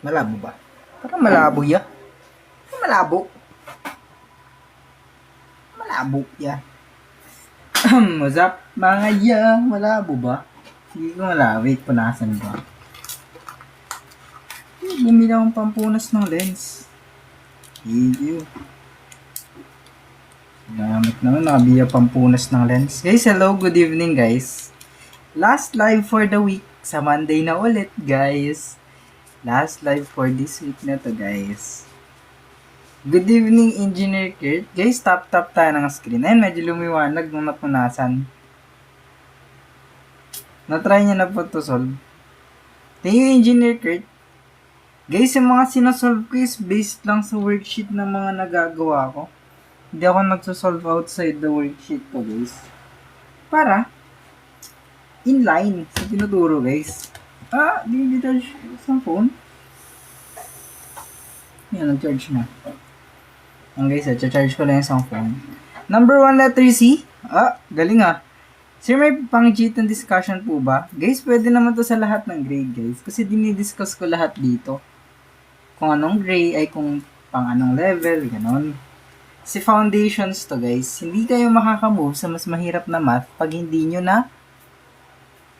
Malabo ba? Parang malabo ya. Malabo. Malabo ya. What's up, mga ya? Malabo ba? Sige ko malabo. Wait, punasan ba? Bumili akong pampunas ng lens. Thank you. Gamit naman, nakabiya pampunas ng lens. Guys, hello, good evening guys. Last live for the week. Sa Monday na ulit, guys. Last live for this week na to, guys. Good evening, Engineer Kurt. Guys, tap tayo ng screen. Ayun, medyo lumiwanag nung napunasan. Na-try niya na po to solve. Thank you, Engineer Kurt. Guys, yung mga sinasolve ko is based lang sa worksheet ng mga nagagawa ko. Hindi ako nagsosolve outside the worksheet ko, guys. Para inline sa tinuturo, guys. Di charge sa phone. Yan, nag-charge na. Guys, charge ko lang yung phone. Number 1, letter C. Galing Sir, may pang-cheat and discussion po ba? Guys, pwede naman to sa lahat ng grade, guys. Kasi dinidiscuss ko lahat dito. Kung anong grade, ay kung pang anong level, ganon. Si foundations to, guys. Hindi kayo makakamove sa mas mahirap na math pag hindi nyo na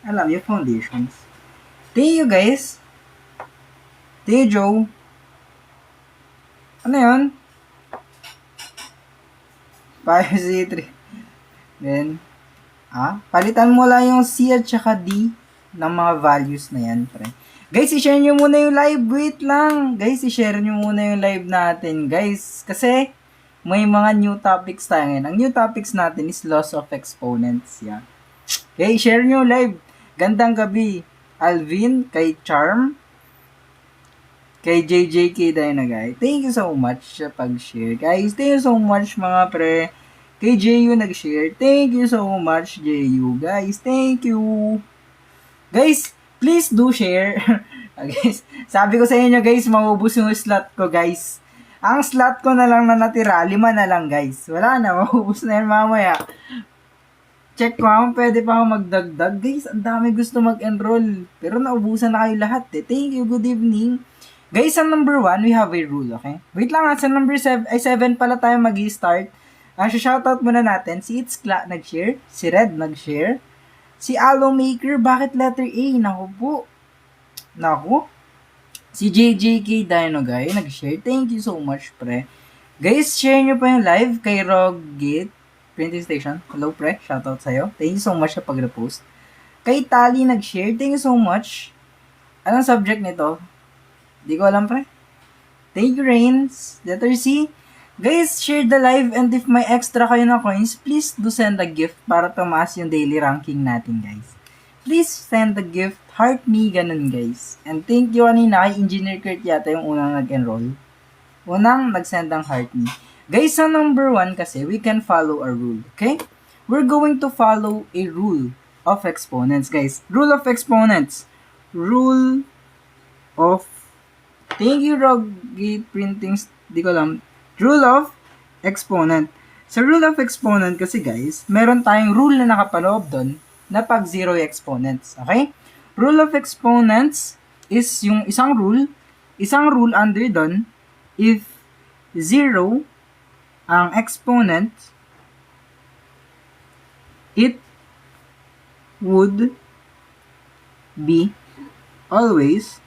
alam yung foundations. Thank you, guys. Thank you, Joe. Ano yun? 5C3. Then, palitan mo lang yung C at saka D ng mga values na yan, pre. Guys, i-share nyo muna yung live. Wait lang. Guys, i-share nyo muna yung live natin, guys. Kasi, may mga new topics tayo ngayon. Ang new topics natin is laws of exponents. Yeah. Okay, share nyo live. Gandang gabi. Alvin, kay Charm, kay JJK Dynagay. Thank you so much sa pag-share. Guys, thank you so much mga pre. Kay JU nag-share. Thank you so much, JU. Guys, thank you. Guys, please do share. Guys, sabi ko sa inyo guys, maubos yung slot ko guys. Ang slot ko na lang na natira, 5 na lang guys. Wala na, maubos na yan mamaya. Check ko kung pwede pa ako magdagdag. Guys, ang dami gusto mag-enroll. Pero naubusan na kayo lahat eh. Thank you, good evening. Guys, sa number 1, we have a rule, okay? Wait lang sa number 7 pala tayo mag-i-start. Shoutout muna natin. Si Itzkla nag-share. Si Red nag-share. Si Aloe Maker, bakit letter A? Naku. Si JJK Dynogay nag-share. Thank you so much, pre. Guys, share nyo pa yung live kay Roggate Printing Station. Hello, pre. Shoutout sa'yo. Thank you so much sa pag-repost. Kay Tali nag-share. Thank you so much. Anong subject nito? Di ko alam, pre. Thank you, Rains. Letter C. Guys, share the live and if may extra kayo na coins, please do send a gift para tumaas yung daily ranking natin, guys. Please send the gift. Heart me, ganun guys. And thank you kanina kay Engineer Kurt yata yung unang nag-enroll. Unang nag-send ang heart me. Guys, sa number 1 kasi, we can follow a rule. Okay? We're going to follow a rule of exponents, guys. Rule of exponents. Rule of... Thank you, Roggate Printings. Di ko alam. Rule of exponent. Sa rule of exponent kasi, guys, meron tayong rule na nakapaloob doon na pag zero exponents. Okay? Rule of exponents is yung isang rule under doon, if 0 ang exponent, it would be always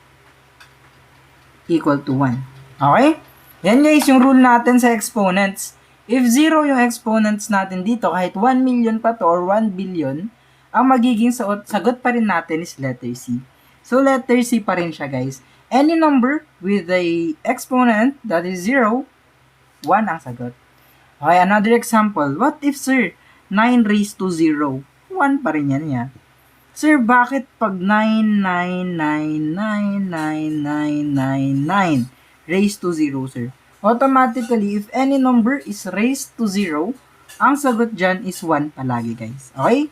equal to 1. Okay? Yan guys, yung rule natin sa exponents. If 0 yung exponents natin dito, kahit 1 million pa to or 1 billion, ang magiging sagot pa rin natin is letter C. So, letter C pa rin siya, guys. Any number with a exponent that is 0, 1 ang sagot. Okay, another example. What if, sir, 9 raised to 0? 1 pa rin yan niya. Sir, bakit pag 9999999 raised to 0, sir? Automatically, if any number is raised to 0, ang sagot dyan is 1 palagi, guys. Okay?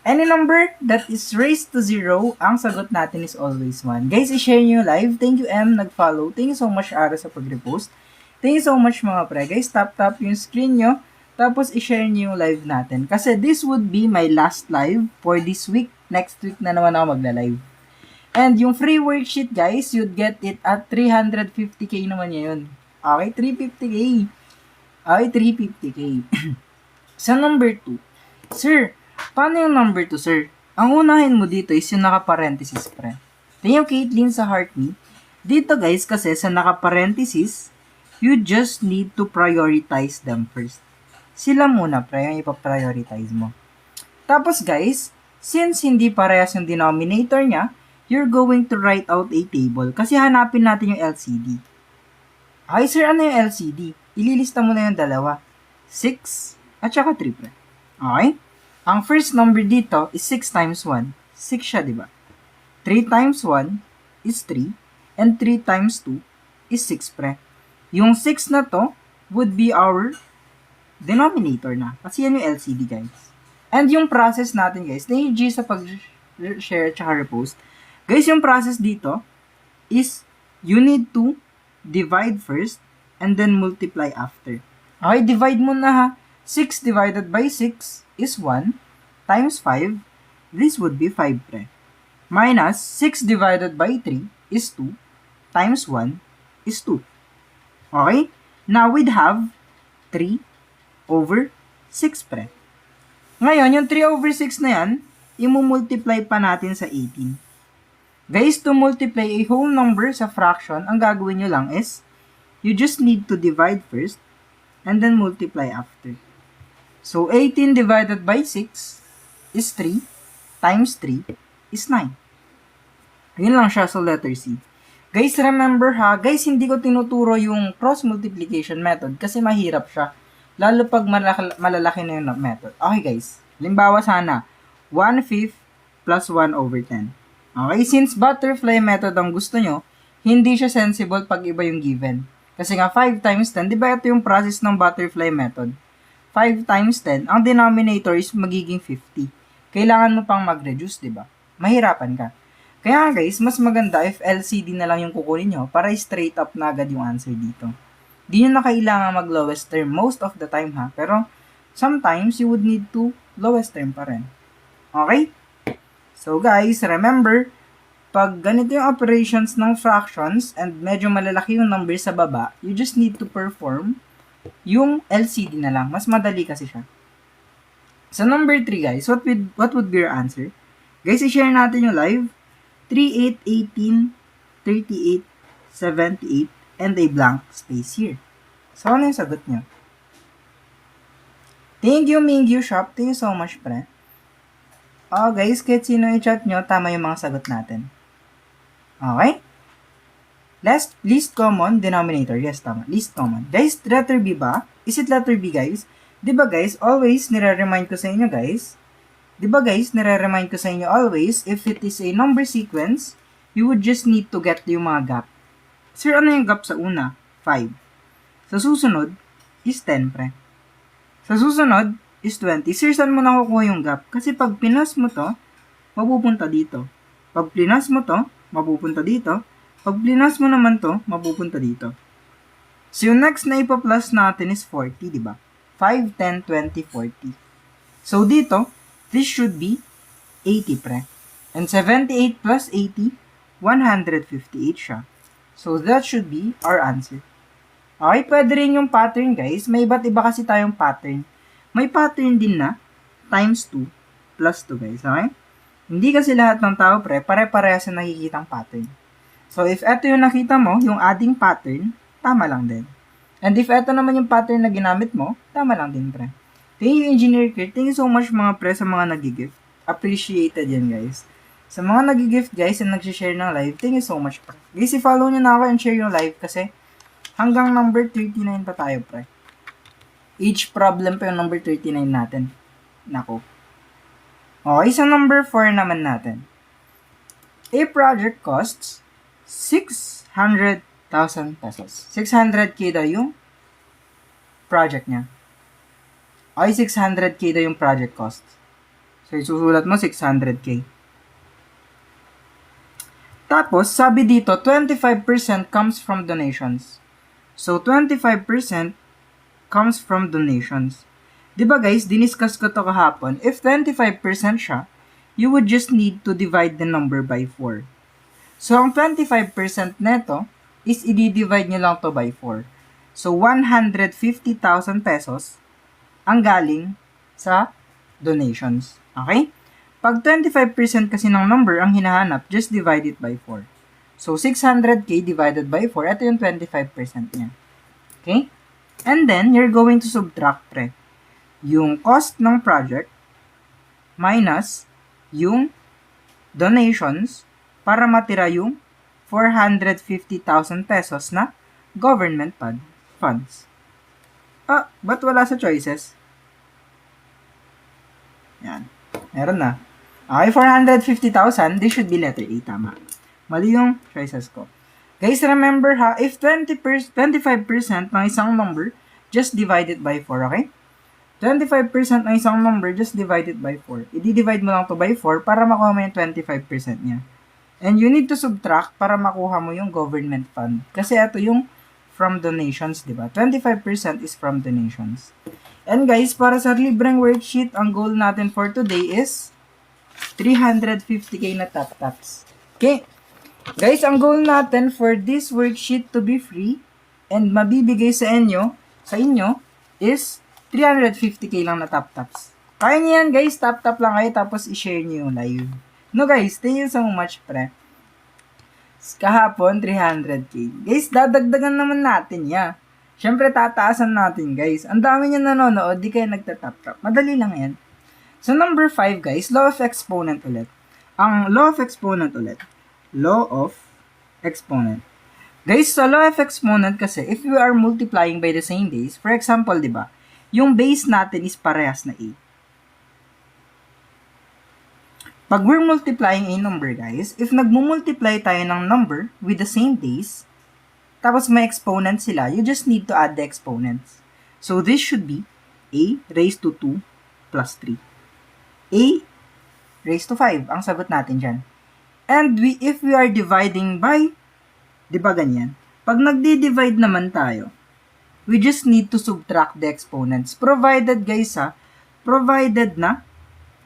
Any number that is raised to 0, ang sagot natin is always 1. Guys, i-share nyo live. Thank you, M, nag-follow. Thank you so much, Ara, sa pag-repost. Thank you so much, mga pre. Guys, tap yung screen nyo. Tapos, i-share nyo yung live natin. Kasi this would be my last live for this week. Next week na naman ako magla-live. And yung free worksheet, guys, you'd get it at 350k naman yun. Okay, 350k. Okay, 350k. Sa number 2, sir, paano yung number 2, sir? Ang unahin mo dito is yung naka-parenthesis, pre. Tingnan yung Caitlyn sa heart me. Dito, guys, kasi sa naka-parenthesis, you just need to prioritize them first. Sila muna, pre, yung ipaprioritize mo. Tapos, guys, since hindi parehas yung denominator niya, you're going to write out a table kasi hanapin natin yung LCD. Ay, sir, ano yung LCD? Ililista mo na yung dalawa. 6 at saka 3, pre. Okay? Ang first number dito is 6 times 1. 6 siya, di ba? 3 times 1 is 3. And 3 times 2 is 6, pre. Yung 6 na to would be our denominator na. Kasi yan yung LCD, guys. And yung process natin, guys, na yung G sa pag-share at saka repost. Guys, yung process dito is you need to divide first and then multiply after. Okay, divide mo na ha. 6 divided by 6 is 1 times 5. This would be 5, pre. Minus 6 divided by 3 is 2 times 1 is 2. Okay? Now, we'd have 3 over 6, pre. Ngayon, yung 3 over 6 na yan, imumultiply pa natin sa 18. Guys, to multiply a whole number sa fraction, ang gagawin nyo lang is, you just need to divide first, and then multiply after. So, 18 divided by 6 is 3, times 3 is 9. Yun lang siya sa letter C. Guys, remember ha, guys, hindi ko tinuturo yung cross multiplication method kasi mahirap siya. Lalo pag malalaki na yung method. Okay guys, limbawa sana, 1/5 plus 1 over 10. Okay, since butterfly method ang gusto nyo, hindi siya sensible pag iba yung given. Kasi nga 5 times 10, di ba ito yung process ng butterfly method? 5 times 10, ang denominator is magiging 50. Kailangan mo pang mag-reduce, di ba? Mahirapan ka. Kaya guys, mas maganda if LCD na lang yung kukunin nyo para straight up na agad yung answer dito. Di nyo na kailangan mag-lowest term most of the time ha, pero sometimes you would need to lowest term pa rin. Okay? So guys, remember, pag ganito yung operations ng fractions and medyo malalaki yung number sa baba, you just need to perform yung LCD na lang. Mas madali kasi siya. Sa number 3 guys, what would be your answer? Guys, i-share natin yung live. 3, 8, 18, 38, 78, and a blank space here. So, ano yung sagot nyo? Thank you, Mingyu Shop. Thank you so much, pre. Oh, guys, kahit sino i-chat nyo, tama yung mga sagot natin. Okay? Least common denominator. Yes, tama. Least common. Guys, letter B ba? Is it letter B, guys? Diba, guys, always nire-remind ko sa inyo, guys. Diba, guys, nire-remind ko sa inyo always, if it is a number sequence, you would just need to get yung mga gap. Sir, ano yung gap sa una? 5. Sa susunod, is 10, pre. Sa susunod, is 20. Sir, saan mo nakukuha yung gap? Kasi pag pinas mo to, mapupunta dito. Pag pinas mo to, mapupunta dito. Pag pinas mo naman to, mapupunta dito. So, yung next na ipa-plus natin is 40, di ba? 5, 10, 20, 40. So, dito, this should be 80, pre. And 78 plus 80, 158 siya. So, that should be our answer. Okay, pwede rin yung pattern, guys. May iba't iba kasi tayong pattern. May pattern din na times 2 plus 2, guys. Okay? Hindi kasi lahat ng tao, pre, pare-parehas na nakikitang pattern. So, if eto yung nakita mo, yung adding pattern, tama lang din. And if eto naman yung pattern na ginamit mo, tama lang din, pre. Thank you, Engineer Kurt. Thank you so much, mga pre, sa mga nag-gift. Appreciated yan, guys. Sa mga nag-gift, guys, and nag-share ng live, thank you so much, pre. Guys, i-follow nyo na ako and share yung live kasi hanggang number 39 pa tayo, pre. Each problem pa yung number 39 natin. Nako. Okay, sa number 4 naman natin. A project costs 600,000 pesos. 600k daw yung project niya. Ay, 600k daw yung project cost. So, isusulat mo 600k. Tapos, sabi dito, 25% comes from donations. So, 25% comes from donations. Diba guys, diniscuss ko to kahapon. If 25% siya, you would just need to divide the number by 4. So, ang 25% neto is i-divide nyo lang to by 4. So, 150,000 pesos ang galing sa donations. Okay? Pag 25% kasi ng number ang hinahanap, just divide it by 4. So, 600k divided by 4, ito yung 25% niya. Okay? And then, you're going to subtract, pre, yung cost ng project minus yung donations para matira yung 450,000 pesos na government funds. Ba't wala sa choices? Yan. Meron na. Okay, 450,000, this should be letter A, tama. Mali yung choices ko. Guys, remember ha, if 25% ng isang number, just divide it by 4, okay? 25% ng isang number, just divide it by 4. I-divide mo lang to by 4 para makuha mo yung 25% niya. And you need to subtract para makuha mo yung government fund. Kasi ito yung from donations, di ba? 25% is from donations. And guys, para sa libreng worksheet, ang goal natin for today is 350k na top-tops. Okay? Guys, ang goal natin for this worksheet to be free and mabibigay sa inyo is 350k lang na top-tops. Kaya niyo yan, guys. Top-top lang kayo tapos i-share niyo yung live. No, guys. Thank you so much, pre. Kahapon, 300k. Guys, dadagdagan naman natin yan. Siyempre, tataasan natin, guys. Ang dami nyo nanonood, di kayo nagtatap-tap. Madali lang yan. So, number 5, guys, law of exponent ulit. Ang law of exponent ulit. Law of exponent. Guys, sa law of exponent kasi, if we are multiplying by the same base, for example, di ba, yung base natin is parehas na A. Pag we're multiplying a number, guys, if nagmumultiply tayo ng number with the same base, tapos may exponent sila, you just need to add the exponents. So, this should be a raised to 2 plus 3. A raised to 5, ang sagot natin dyan. And if we are dividing by, di ba ganyan? Pag nagdi-divide naman tayo, we just need to subtract the exponents. Provided, guys, provided na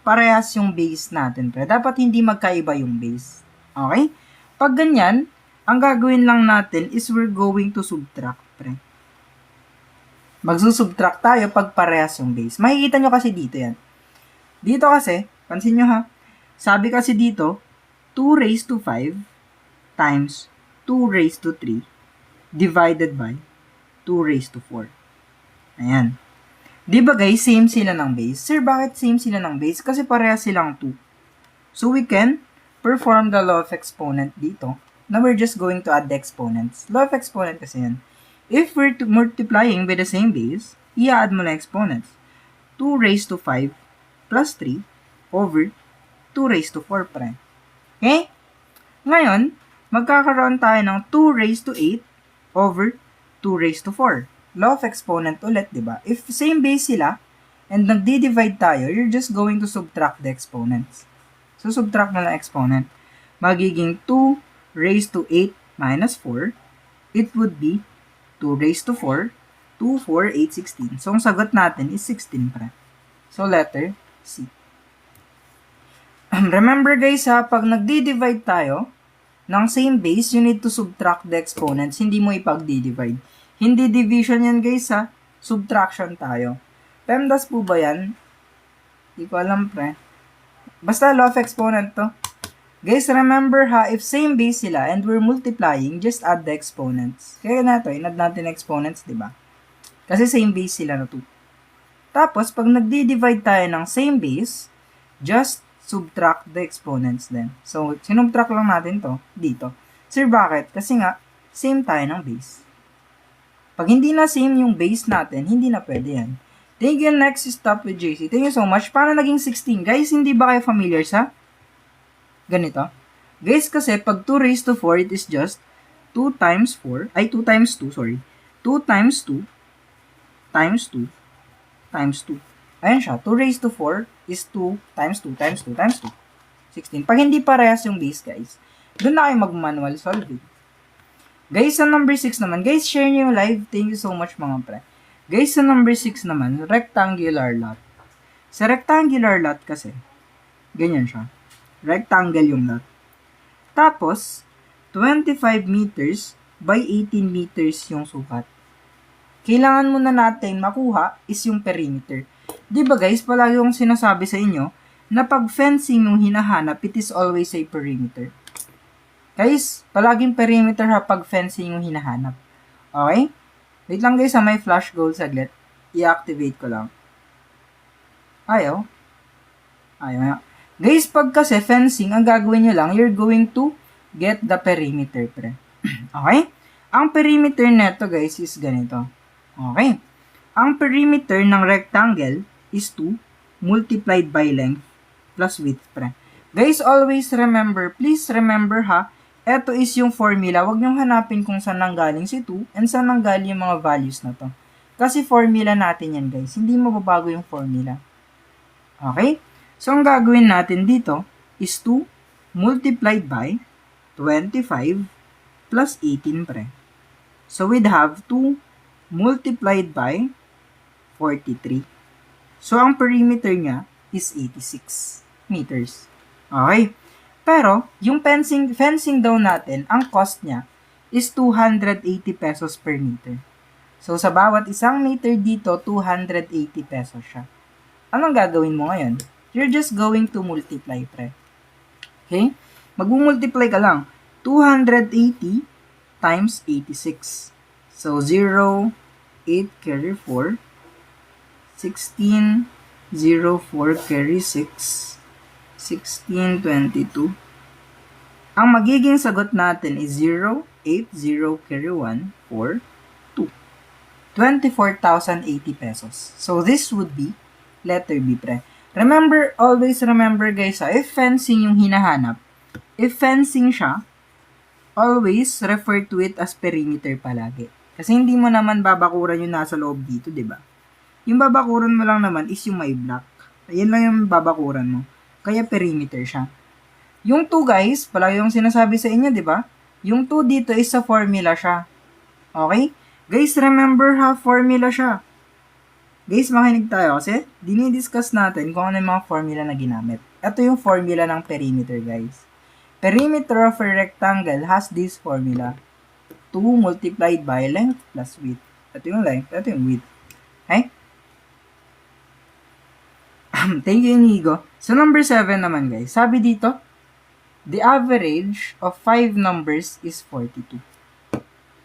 parehas yung base natin, pre. Dapat hindi magkaiba yung base. Okay? Pag ganyan, ang gagawin lang natin is we're going to subtract, pre. Magsusubtract tayo pag parehas yung base. Makikita nyo kasi dito yan. Dito kasi, pansin nyo ha, sabi kasi dito, 2 raised to 5 times 2 raised to 3 divided by 2 raised to 4. Ayan. Diba guys, same sila ng base? Sir, bakit same sila ng base? Kasi parehas silang 2. So we can perform the law of exponent dito. Now we're just going to add the exponents. Law of exponent kasi yan. If we're multiplying with the same base, i-add mo na exponents. 2 raised to 5 plus 3 over 2 raised to 4 pa rin. Okay? Ngayon, magkakaroon tayo ng 2 raised to 8 over 2 raised to 4. Law of exponent ulit, di ba? If same base sila, and nagdi-divide tayo, you're just going to subtract the exponents. So, subtract na lang exponent. Magiging 2 raised to 8 minus 4, it would be 2 raised to 4, 2, 4, 8, 16. So, ang sagot natin is 16 pa. So, letter C. Remember guys pag nagdi-divide tayo ng same base, you need to subtract the exponents. Hindi mo ipag-divide. Hindi division yan guys subtraction tayo. PEMDAS po ba yan? Hindi ko alam pre. Basta law of exponent to. Guys, remember if same base sila and we're multiplying, just add the exponents. Kaya na to, in-add natin exponents, di ba? Kasi same base sila na 2. Tapos, pag nagdi-divide tayo ng same base, just subtract the exponents din. So, sinubtract lang natin to dito. Sir, bakit? Kasi nga, same tayo ng base. Pag hindi na same yung base natin, hindi na pwede yan. Thank you. Next is Stop with JC. Thank you so much. Paano naging 16? Guys, hindi ba kayo familiar sa ganito? Guys, kasi pag 2 raised to 4, it is just 2 times 4. Ay, 2 times 2, sorry. 2 times 2 times 2 times 2. Ayan siya. 2 raised to 4 is 2 times 2 times 2 times 2. 16. Pag hindi parehas yung base, guys, doon na kayo mag-manual solve. Guys, sa number 6 naman, guys, share nyo yung live. Thank you so much mga pre. Guys, sa number 6 naman, rectangular lot. Sa rectangular lot kasi, ganyan siya. Rectangle yung lot. Tapos, 25 meters by 18 meters yung sukat. Kailangan muna natin makuha is yung perimeter. Di ba guys, palagi yung sinasabi sa inyo na pag fencing yung hinahanap, it is always a perimeter. Guys, palaging perimeter ha pag fencing yung hinahanap. Okay? Wait lang guys, may flash goal saglit. I-activate ko lang. Ayaw. Guys, pag kasi fencing, ang gagawin nyo lang, you're going to get the perimeter, pre. Okay? Ang perimeter neto guys is ganito. Okay. Ang perimeter ng rectangle is 2 multiplied by length plus width, pre. Guys, always remember, please remember ha, eto is yung formula. Huwag niyong hanapin kung saan nanggaling si 2 and saan nanggaling yung mga values na to. Kasi formula natin yan, guys. Hindi mababago yung formula. Okay? So, ang gagawin natin dito is 2 multiplied by 25 plus 18, pre. So, we'd have 2 multiplied by 43. So, ang perimeter niya is 86 meters. Okay? Pero, yung fencing daw natin, ang cost niya is 280 pesos per meter. So, sa bawat isang meter dito, 280 pesos siya. Anong gagawin mo ngayon? You're just going to multiply, pre. Okay? Mag-multiply ka lang. 280 times 86. So, 0, 8 carry 4, 16, 0, 4 carry 6, 16, 22. Ang magiging sagot natin is 0, 8, 0 carry 1, 4, 2. 24,080 pesos. So, this would be letter B, pre. Remember, always remember guys, if fencing yung hinahanap, if fencing siya, always refer to it as perimeter palagi. Kasi hindi mo naman babakuran yung nasa loob dito, di ba? Yung babakuran mo lang naman is yung may block. Ayan lang yung babakuran mo. Kaya perimeter siya. Yung 2 guys, palagi yung sinasabi sa inyo, di ba? Yung 2 dito is sa formula siya. Okay? Guys, remember ha, formula siya. Guys, makinig tayo kasi dinidiscuss natin kung ano yung mga formula na ginamit. Ito yung formula ng perimeter, guys. Perimeter of a rectangle has this formula. 2 multiplied by length plus width. Ito yung length, ito yung width. Okay? Thank you, Inigo. So, number 7 naman, guys. Sabi dito, the average of 5 numbers is 42.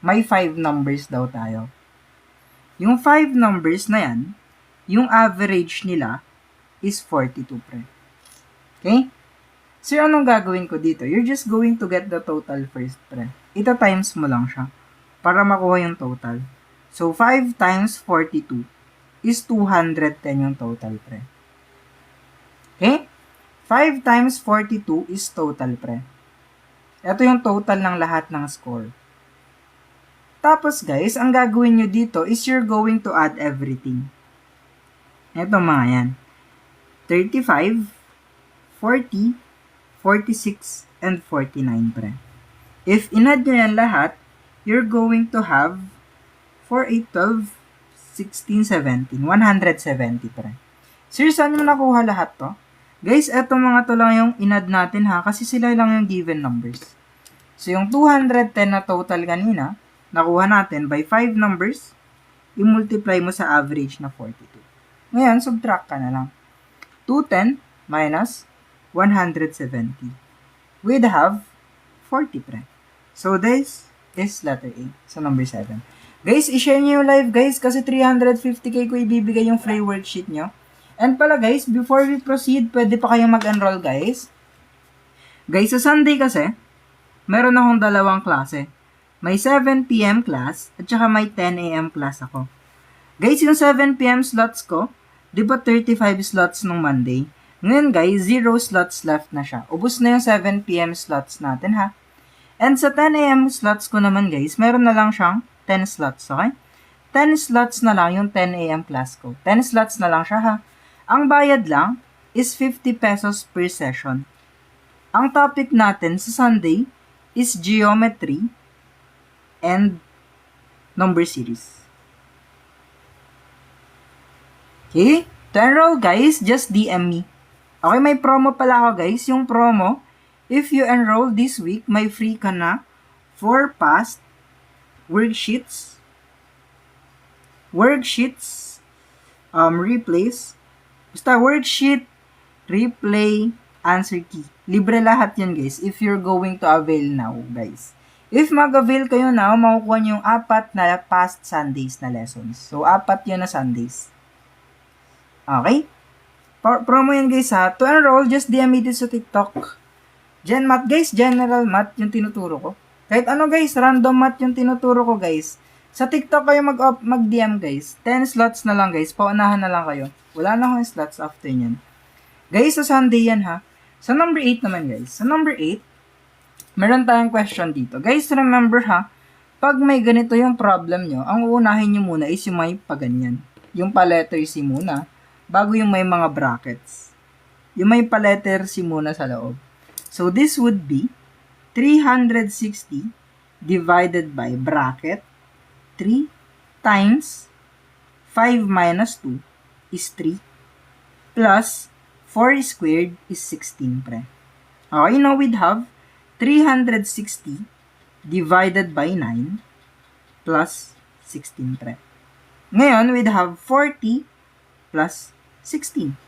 May 5 numbers daw tayo. Yung 5 numbers na yan, yung average nila is 42, pre. Okay? So, anong gagawin ko dito? You're just going to get the total first, pre. Ito times mo lang siya para makuha yung total. So, 5 times 42 is 210 yung total, pre. Okay? 5 times 42 is total, pre. Ito yung total ng lahat ng score. Tapos, guys, ang gagawin nyo dito is you're going to add everything. Ito mga yan. 35, 40, 46, and 49, pre. If in-add nyo yan lahat, you're going to have 4, 8, 12, 16, 17, 170, pre. Sir, saan mo nakuha lahat to? Guys, eto mga to lang yung in-add natin ha, kasi sila lang yung given numbers. So, yung 210 na total kanina, nakuha natin by 5 numbers, i-multiply mo sa average na 42. Ngayon, subtract ka na lang. 210 minus 170. We'd have 40, pre. So, this is letter A. So, number 7. Guys, i-share nyo yung live, guys, kasi 350k ko ibibigay yung free worksheet nyo. And pala, guys, before we proceed, pwede pa kayong mag-enroll, guys. Guys, sa Sunday kasi, meron akong dalawang klase. May 7 p.m. class, at saka may 10 a.m. class ako. Guys, yung 7 p.m. slots ko, di ba 35 slots nung Monday? Ngayon, guys, 0 slots left na siya. Ubus na yung 7 p.m. slots natin, ha? And sa 10 a.m. slots ko naman, guys, meron na lang siyang 10 slots, okay? 10 slots na lang yung 10 a.m. class ko. 10 slots na lang siya, ha? Ang bayad lang is 50 pesos per session. Ang topic natin sa Sunday is geometry and number series. Okay? To enroll, guys, just DM me. Okay, may promo pala ako, guys. Yung promo, if you enroll this week, may free ka na for past worksheets, replace, basta worksheet, replay, answer key. Libre lahat yan guys if you're going to avail now guys. If mag-avail kayo now, makukuha nyo yung 4 na past Sundays na lessons. So, 4 yun na Sundays. Okay? Promo yan guys ha. To enroll, just DM me this sa TikTok. Gen Math guys, General Math yung tinuturo ko. Kahit ano guys, Random Math yung tinuturo ko guys. Sa TikTok kayo mag-DM guys. 10 slots na lang guys. Paunahan na lang kayo. Wala na akong slots after nyan. Guys, sa Sunday yan ha. Sa number 8 naman guys. Sa number 8, meron tayong question dito. Guys, remember ha, pag may ganito yung problem nyo, ang uunahin nyo muna is yung may paganyan. Yung pa-letter C muna, bago yung may mga brackets. Yung may pa-letter C muna sa loob. So, this would be 360 divided by bracket 3 times 5 minus 2 is 3 plus 4 squared is 16 pre. Okay, now we'd have 360 divided by 9 plus 16 pre. Ngayon, we'd have 40 plus 16.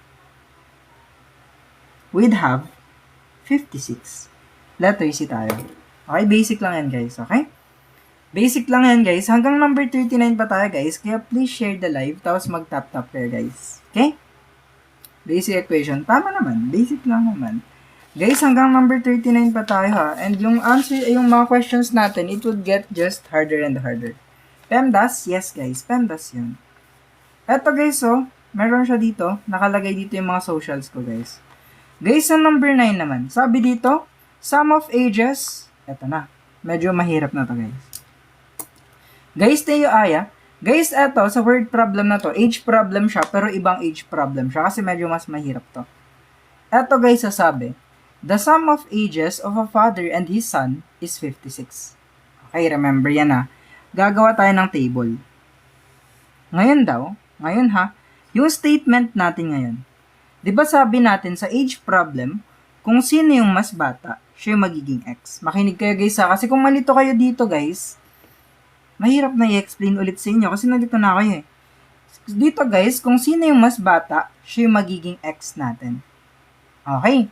We'd have 56. Letter C tayo. Okay, basic lang yan guys, okay? Basic lang yan guys. Hanggang number 39 pa tayo guys. Kaya please share the live, tapos mag-tap-tap kayo guys. Okay? Basic equation. Tama naman. Basic lang naman. Guys, hanggang number 39 pa tayo ha. And yung answer, yung mga questions natin, it would get just harder and harder. PEMDAS? Yes guys, PEMDAS yun. Eto guys, so, meron siya dito. Nakalagay dito yung mga socials ko guys. Guys, sa number 9 naman, sabi dito, sum of ages, eto na. Medyo mahirap na to guys. Guys, Teo Aya, guys, eto, sa word problem na to, age problem siya, pero ibang age problem siya kasi medyo mas mahirap to. Eto guys, sasabi, the sum of ages of a father and his son is 56. Okay, remember yan ha. Gagawa tayo ng table. Ngayon ha, yung statement natin ngayon. Diba sabi natin sa age problem, kung sino yung mas bata, siya yung magiging X. Makinig kayo guys ha, kasi kung malito kayo dito guys, mahirap na i-explain ulit sa inyo kasi nalito na kayo eh. Dito guys, kung sino yung mas bata, siya yung magiging X natin. Okay.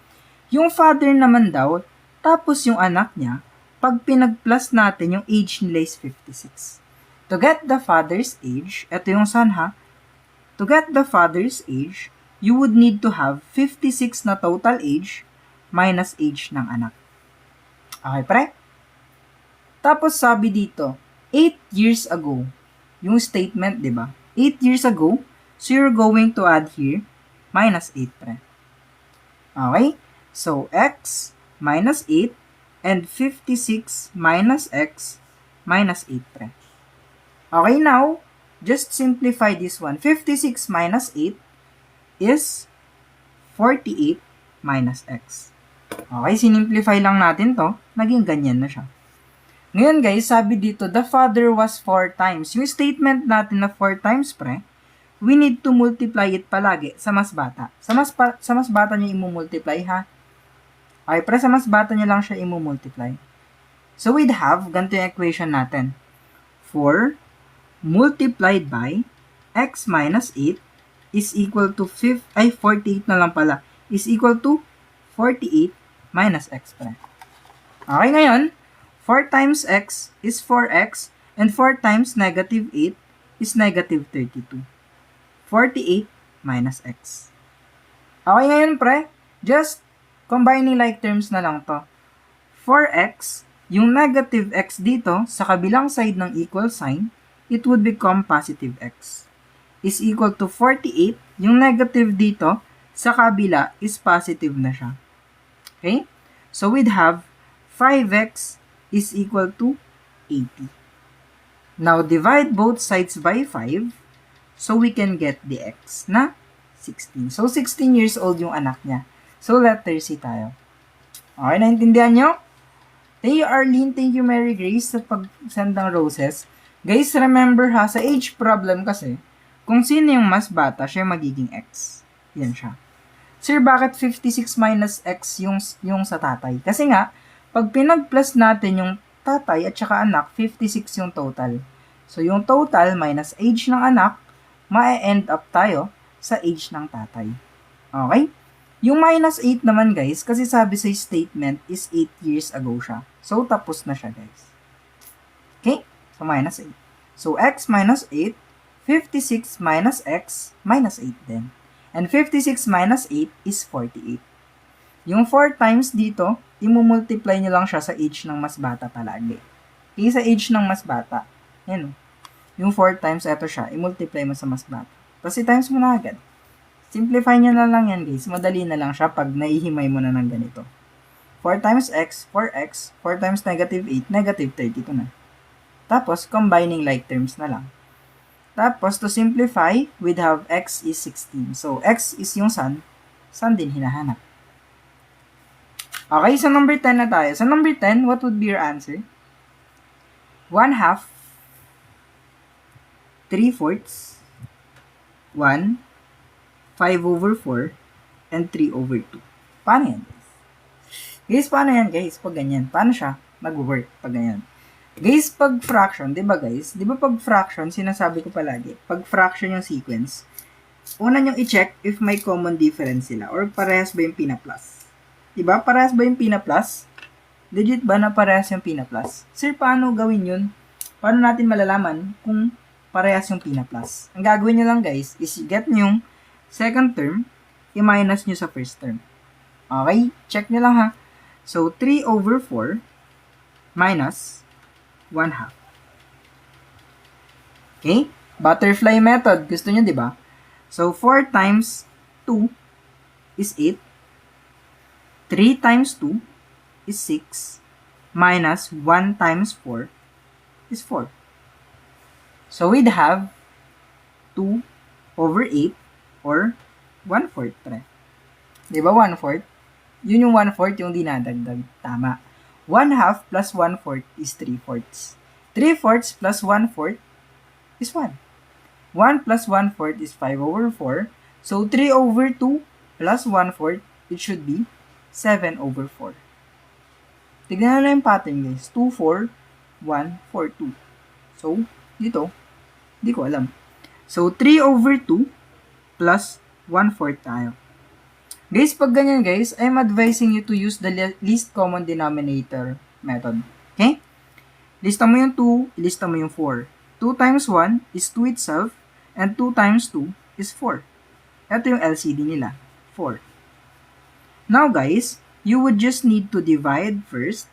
Yung father naman daw, tapos yung anak niya, pag pinag-plus natin, yung age nila is 56. To get the father's age, ito yung son ha, to get the father's age, you would need to have 56 na total age minus age ng anak. Okay, pre? Tapos sabi dito, 8 years ago, yung statement, di ba? 8 years ago, so you're going to add here, minus 8, pre. Okay? So, x minus 8 and 56 minus x minus 8, pre. Okay, now, just simplify this one. 56 minus 8 is 48 minus x. Okay, sinimplify lang natin to. Naging ganyan na siya. Ngayon guys, sabi dito, the father was 4 times. Yung statement natin na 4 times, pre, we need to multiply it palagi sa mas bata. Sa mas bata niya i-multiply, ha? Okay, pre, sa mas bata niya lang siya i-multiply. So, we'd have, ganito yung equation natin. 4 multiplied by x minus 8 is equal to 48 na lang pala. Is equal to 48 minus x, pre. Okay, ngayon, 4 times x is 4x, and 4 times negative 8 is negative 32. 48 minus x. Okay, ngayon, pre, just combining like terms na lang to. 4x, yung negative x dito, sa kabilang side ng equal sign, it would become positive x. Is equal to 48, yung negative dito, sa kabila is positive na siya. Okay? So, we'd have 5x is equal to 80. Now, divide both sides by 5, so we can get the x na 16. So, 16 years old yung anak niya. So, letter C tayo. Okay, naintindihan nyo? Thank you, Arlene. Thank you, Mary Grace, sa pag-send ng roses. Guys, remember ha, sa age problem kasi, kung sino yung mas bata, siya magiging X. Yan siya. Sir, bakit 56 minus X yung sa tatay? Kasi nga, pag pinag-plus natin yung tatay at saka anak, 56 yung total. So, yung total minus age ng anak, ma-end up tayo sa age ng tatay. Okay? Yung minus 8 naman guys, kasi sabi sa statement is 8 years ago siya. So, tapos na siya guys. Okay? So, minus 8. So, x minus 8, 56 minus x, minus 8 din. And 56 minus 8 is 48. Yung 4 times dito, imumultiply nyo lang siya sa age ng mas bata palagi. Okay, sa age ng mas bata. Yan o. Yung 4 times, eto siya, imultiply mo sa mas bata. Tapos i-times mo na agad. Simplify nyo na lang yan guys. Madali na lang siya pag naihimay mo na ng ganito. 4 times x, 4x, 4 times negative 8, negative 32 na. Tapos, combining like terms na lang. Tapos, to simplify, we'd have x is 16. So, x is yung sun din hinahanap. Okay, so number 10 na tayo. So, number 10, what would be your answer? 1/2, 3/4, 1, 5/4, and 3/2. Paano yan? Guys, paano yan guys? Pag ganyan, paano siya mag-work pag ganyan? Guys, pag fraction, di ba guys? Di ba pag fraction, sinasabi ko palagi, pag fraction yung sequence, una nyo i-check if may common difference sila or parehas ba yung pina-plus. Di ba? Parehas ba yung pina-plus? Legit ba na parehas yung pina-plus? Sir, paano gawin yun? Paano natin malalaman kung parehas yung pina-plus? Ang gagawin nyo lang guys is get nyo yung second term, i-minus nyo sa first term. Okay? Check nyo lang ha. So, 3/4 minus 1/2. Okay? Butterfly method. Gusto nyo, di ba? So, 4 times 2 is 8. 3 times 2 is 6. Minus 1 times 4 is 4. So, we'd have 2/8 or 1/4 pre. Di ba 1/4? Yun yung 1/4 yung dinadagdag. Tama. 1/2 plus 1/4 is 3/4. 3/4 plus 1/4 is 1. 1 plus 1/4 is 5/4. So, 3/2 plus 1/4, it should be 7/4. Tignan na yung pattern guys. 2, 4, 1, 4, 2. So, dito, di ko alam. So, 3/2 plus 1/4 tayo. Guys, pag ganyan guys, I'm advising you to use the least common denominator method. Okay? Lista mo yung 2, ilista mo yung 4. 2 times 1 is 2 itself, and 2 times 2 is 4. Ito yung LCD nila, 4. Now guys, you would just need to divide first,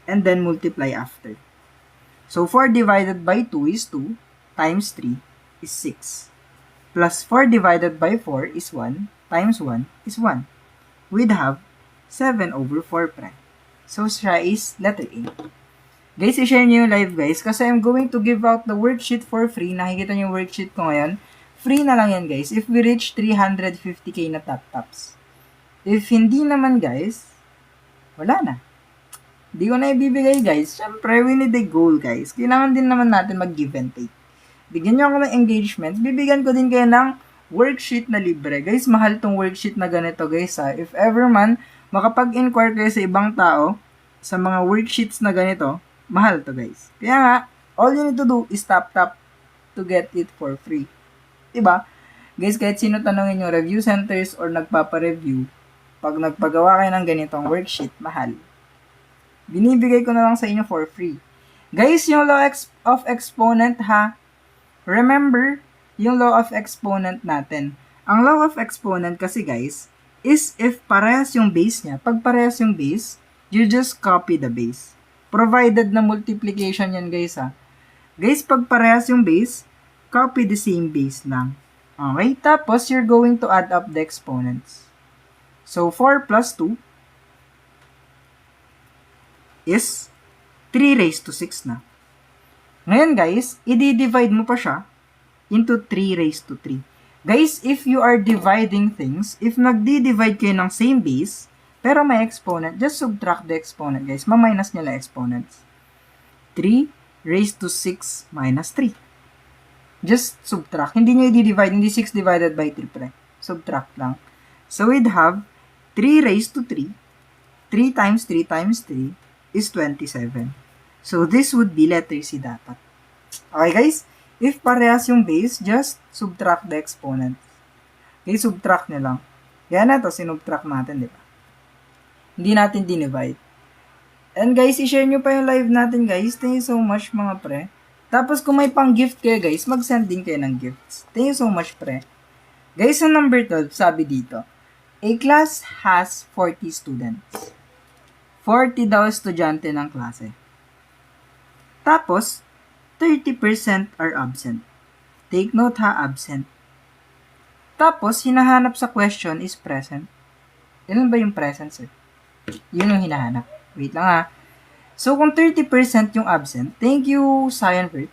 and then multiply after. So 4 divided by 2 is 2, times 3 is 6. Plus 4 divided by 4 is 1, times 1 is 1. We'd have 7/4 pre. So, siya is letter A. Guys, i-share nyo yung live guys kasi I'm going to give out the worksheet for free. Nakikita nyo yung worksheet ko ngayon. Free na lang yan guys if we reach 350k na top-tops. If hindi naman guys, wala na. Hindi ko na ibibigay guys. Siyempre, we need a goal guys. Kailangan din naman natin mag-give and take. Bigyan nyo ako ng engagement. Bibigyan ko din kayo ng worksheet na libre. Guys, mahal tong worksheet na ganito guys ha. If ever man, makapag-inquire kayo sa ibang tao, sa mga worksheets na ganito, mahal to guys. Kaya nga, all you need to do is tap to get it for free. Diba? Guys, kahit sino tanongin yung review centers or nagpapa-review, pag nagpagawa kayo ng ganitong worksheet, mahal. Binibigay ko na lang sa inyo for free. Guys, yung law of exponent ha, remember, yung law of exponent natin. Ang law of exponent kasi guys, is if parehas yung base niya. Pag parehas yung base, you just copy the base. Provided na multiplication yan guys ha. Guys, pag parehas yung base, copy the same base lang. Okay? Tapos, you're going to add up the exponents. So, 4 plus 2 is 3 raised to 6 na. Ngayon guys, i-divide mo pa siya into 3 raised to 3. Guys, if you are dividing things, if nagdi-divide kayo ng same base, pero may exponent, just subtract the exponent, guys. Ma-minus nyo lang exponents. 3 raised to 6 minus 3. Just subtract. Hindi nyo i-divide, hindi 6 divided by 3, pre. Subtract lang. So, we'd have 3 raised to 3. 3 times 3 times 3 is 27. So, this would be letter C dapat. Okay, guys? If parehas yung base, just subtract the exponent. Okay, subtract nyo lang. Kaya na to, sinubtract natin, di ba? Hindi natin dinivide. And guys, i-share nyo pa yung live natin, guys. Thank you so much, mga pre. Tapos, kung may pang-gift kayo, guys, mag-send din kayo ng gifts. Thank you so much, pre. Guys, sa number 12, sabi dito, a class has 40 students. 40 daw estudyante ng klase. Tapos, 30% are absent. Take note ha, absent. Tapos, hinahanap sa question is present. Ilan ba yung present, sir? Yun yung hinahanap. Wait lang ha. So, kung 30% yung absent, thank you, Cyanvert.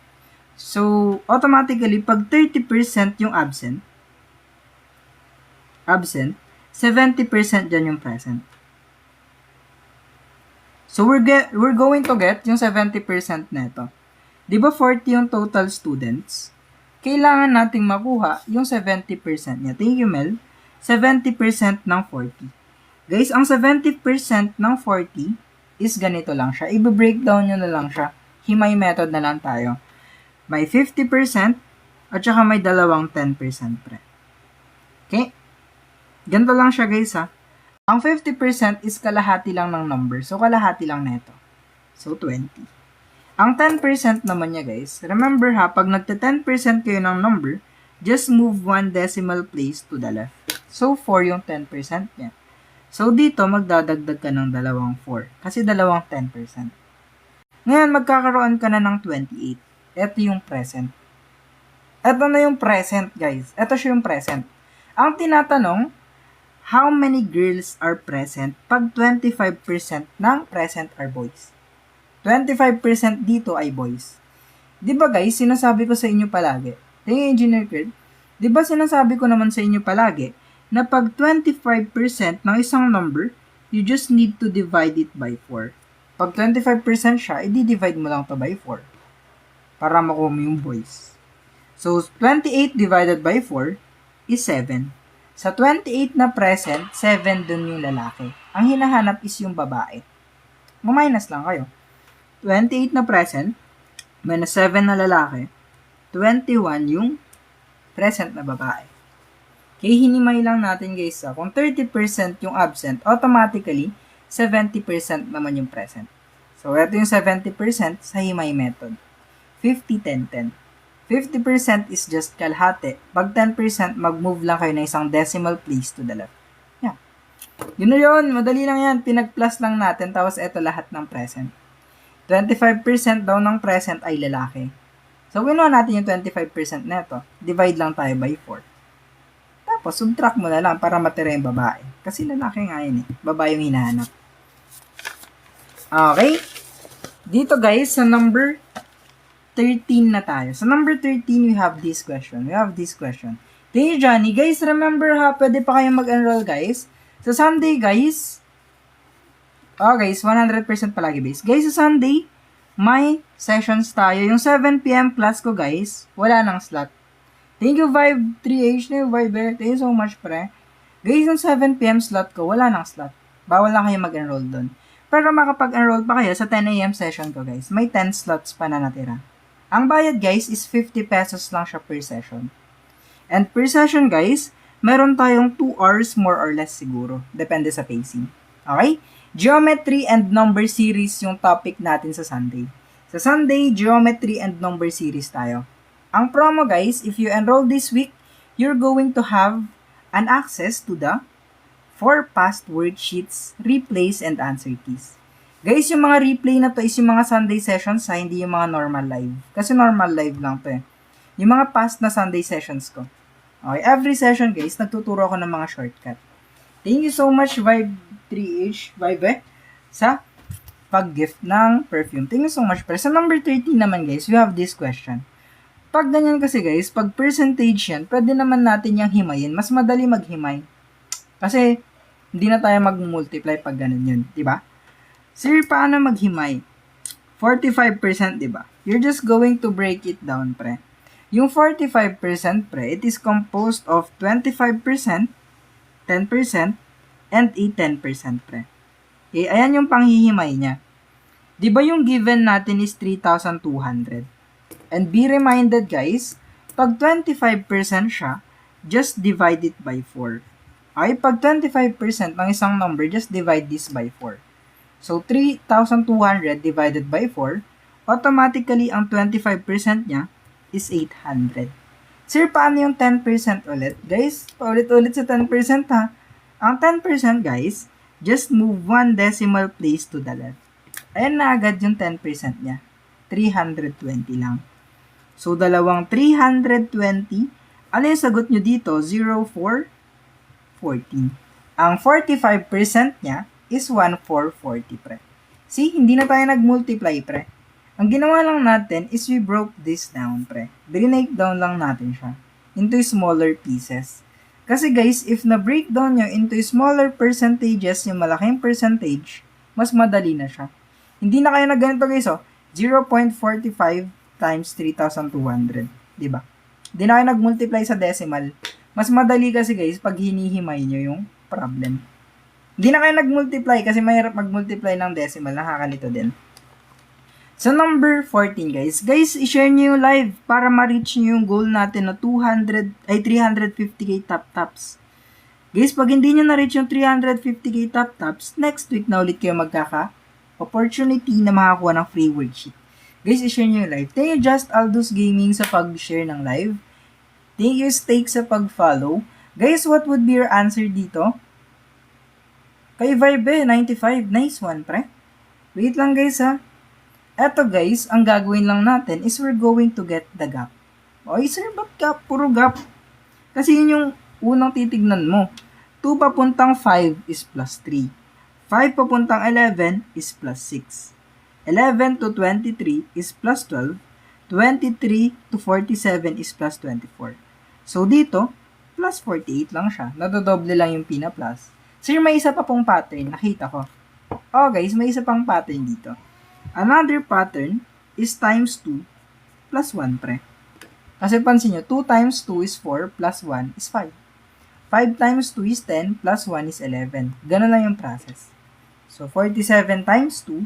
So, automatically, pag 30% yung absent, 70% dyan yung present. So, we're going to get yung 70% neto. Di ba 40 yung total students? Kailangan nating makuha yung 70% niya. Thank you, Mel. 70% ng 40. Guys, ang 70% ng 40 is ganito lang siya. I-breakdown nyo na lang siya. Himay method na lang tayo. May 50% at saka may dalawang 10% pre. Okay? Ganito lang siya, guys, ha. Ang 50% is kalahati lang ng number. So, kalahati lang neto. So, 20. Ang 10% naman niya, guys, remember ha, pag nagta-10% kayo ng number, just move one decimal place to the left. So, 4 yung 10% niya. So, dito, magdadagdag ka ng dalawang 4. Kasi dalawang 10%. Ngayon, magkakaroon ka na ng 28. Ito yung present. Ito na yung present, guys. Ito siya yung present. Ang tinatanong, how many girls are present pag 25% ng present are boys? 25% dito ay boys. Diba guys, sinasabi ko sa inyo palagi, tingin Engineer Kurt, diba sinasabi ko naman sa inyo palagi, na pag 25% ng isang number, you just need to divide it by 4. Pag 25% siya, i-divide mo lang to by 4. Para makuha mo yung boys. So, 28 divided by 4 is 7. Sa 28 na present, 7 dun yung lalaki. Ang hinahanap is yung babae. Minus lang kayo. 28 na present, minus 7 na lalaki, 21 yung present na babae. Okay, hinimay lang natin guys. Kung 30% yung absent, automatically, 70% naman yung present. So, ito yung 70% sa himay method. 50-10-10. 50% is just kalahati. Pag 10%, mag-move lang kayo na isang decimal place to the left. Yeah. Yun na yun. Madali lang yan. Pinag-plus lang natin. Tapos, ito lahat ng present. 25% daw ng present ay lalaki. So, kinuha natin yung 25% neto. Divide lang tayo by 4. Tapos, subtract mo na lang para matira yung babae. Kasi lalaki nga yun eh. Babae yung hinahanap. Okay. Dito guys, sa number 13 na tayo. Sa number 13, we have this question. Thank you, Johnny. Guys, remember ha, pwede pa kayong mag-enroll guys. Sa Sunday guys, guys, 100% palagi base. Guys, sa Sunday, may sessions tayo. Yung 7 PM class ko guys, wala nang slot. Thank you, Vibe 3H na yung Vibe. Thank you so much, pre. Guys, yung 7 PM slot ko, wala nang slot. Bawal lang kayo mag-enroll doon. Pero makapag-enroll pa kayo sa 10 AM session ko, guys. May 10 slots pa na natira. Ang bayad, guys, is 50 pesos lang siya per session. And per session, guys, meron tayong 2 hours more or less siguro. Depende sa pacing. Okay? Geometry and number series yung topic natin sa Sunday. Sa Sunday, geometry and number series tayo. Ang promo guys, if you enroll this week, you're going to have an access to the 4 past worksheets, replays, and answer keys. Guys, yung mga replay na to is yung mga Sunday sessions hindi yung mga normal live. Kasi normal live lang to eh. Yung mga past na Sunday sessions ko. Okay, every session guys, nagtuturo ako ng mga shortcut. Thank you so much, Vibe 3H, Vibe, sa pag-gift ng perfume. Thank you so much. Pero sa number 13 naman guys, we have this question. Pag ganyan kasi guys, pag percentage yan, pwede naman natin yung himayin. Mas madali maghimay. Kasi, hindi na tayo mag-multiply pag ganun yun. Diba? Sir, paano maghimay? 45%, diba? You're just going to break it down, pre. Yung 45%, pre, it is composed of 25%, 10%, and a 10%, pre. Okay, ayan yung panghihimay niya. Di ba yung given natin is 3,200? And be reminded guys, pag 25% siya, just divide it by 4. Ay, pag 25% ng isang number, just divide this by 4. So, 3,200 divided by 4, automatically, ang 25% niya is 800. Sir, paano yung 10% ulit? Guys, paulit-ulit sa 10% ha. Ang 10% guys, just move 1 decimal place to the left. Ayan na agad yung 10% niya. 320 lang. So, dalawang 320. Ano yung sagot nyo dito? 0, 4, 14. Ang 45% niya is 1,440, pre. See, hindi na tayo nag-multiply, pre. Ang ginawa lang natin is we broke this down, pre. Break down lang natin siya into smaller pieces. Kasi guys, if na-breakdown nyo into smaller percentages, yung malaking percentage, mas madali na siya. Hindi na kayo na ganito guys, 0.45 times 3,200. Diba? Hindi na kayo nag-multiply sa decimal. Mas madali kasi guys, pag hinihimay nyo yung problem. Hindi na kayo nag-multiply kasi mahirap mag-multiply ng decimal. Nakakalito din. Sa number 14 guys. Guys, i-share nyo yung live para ma-reach nyo yung goal natin na 350k top-tops. Guys, pag hindi nyo na-reach yung 350k top-tops, next week na ulit kayo magkaka-opportunity na makakuha ng free worksheet. Guys, i-share nyo yung live. Thank you Just Aldous Gaming sa pag-share ng live. Thank you Steak sa pag-follow. Guys, what would be your answer dito? Kay Vibe, 95. Nice one, pre. Wait lang guys ha. Eto guys, ang gagawin lang natin is we're going to get the gap. Oy sir, ba't gap? Puro gap. Kasi yun yung unang titignan mo. 2 papuntang 5 is plus 3. 5 papuntang 11 is plus 6. 11 to 23 is plus 12. 23 to 47 is plus 24. So dito, plus 48 lang siya. Nadodoble lang yung pina-plus. Sir, may isa pa pong pattern. Nakita ko. Oh guys, may isa pang pattern dito. Another pattern is times 2 plus 1, pre. Kasi pansin nyo, 2 times 2 is 4 plus 1 is 5. 5 times 2 is 10 plus 1 is 11. Ganun lang yung process. So, 47 times 2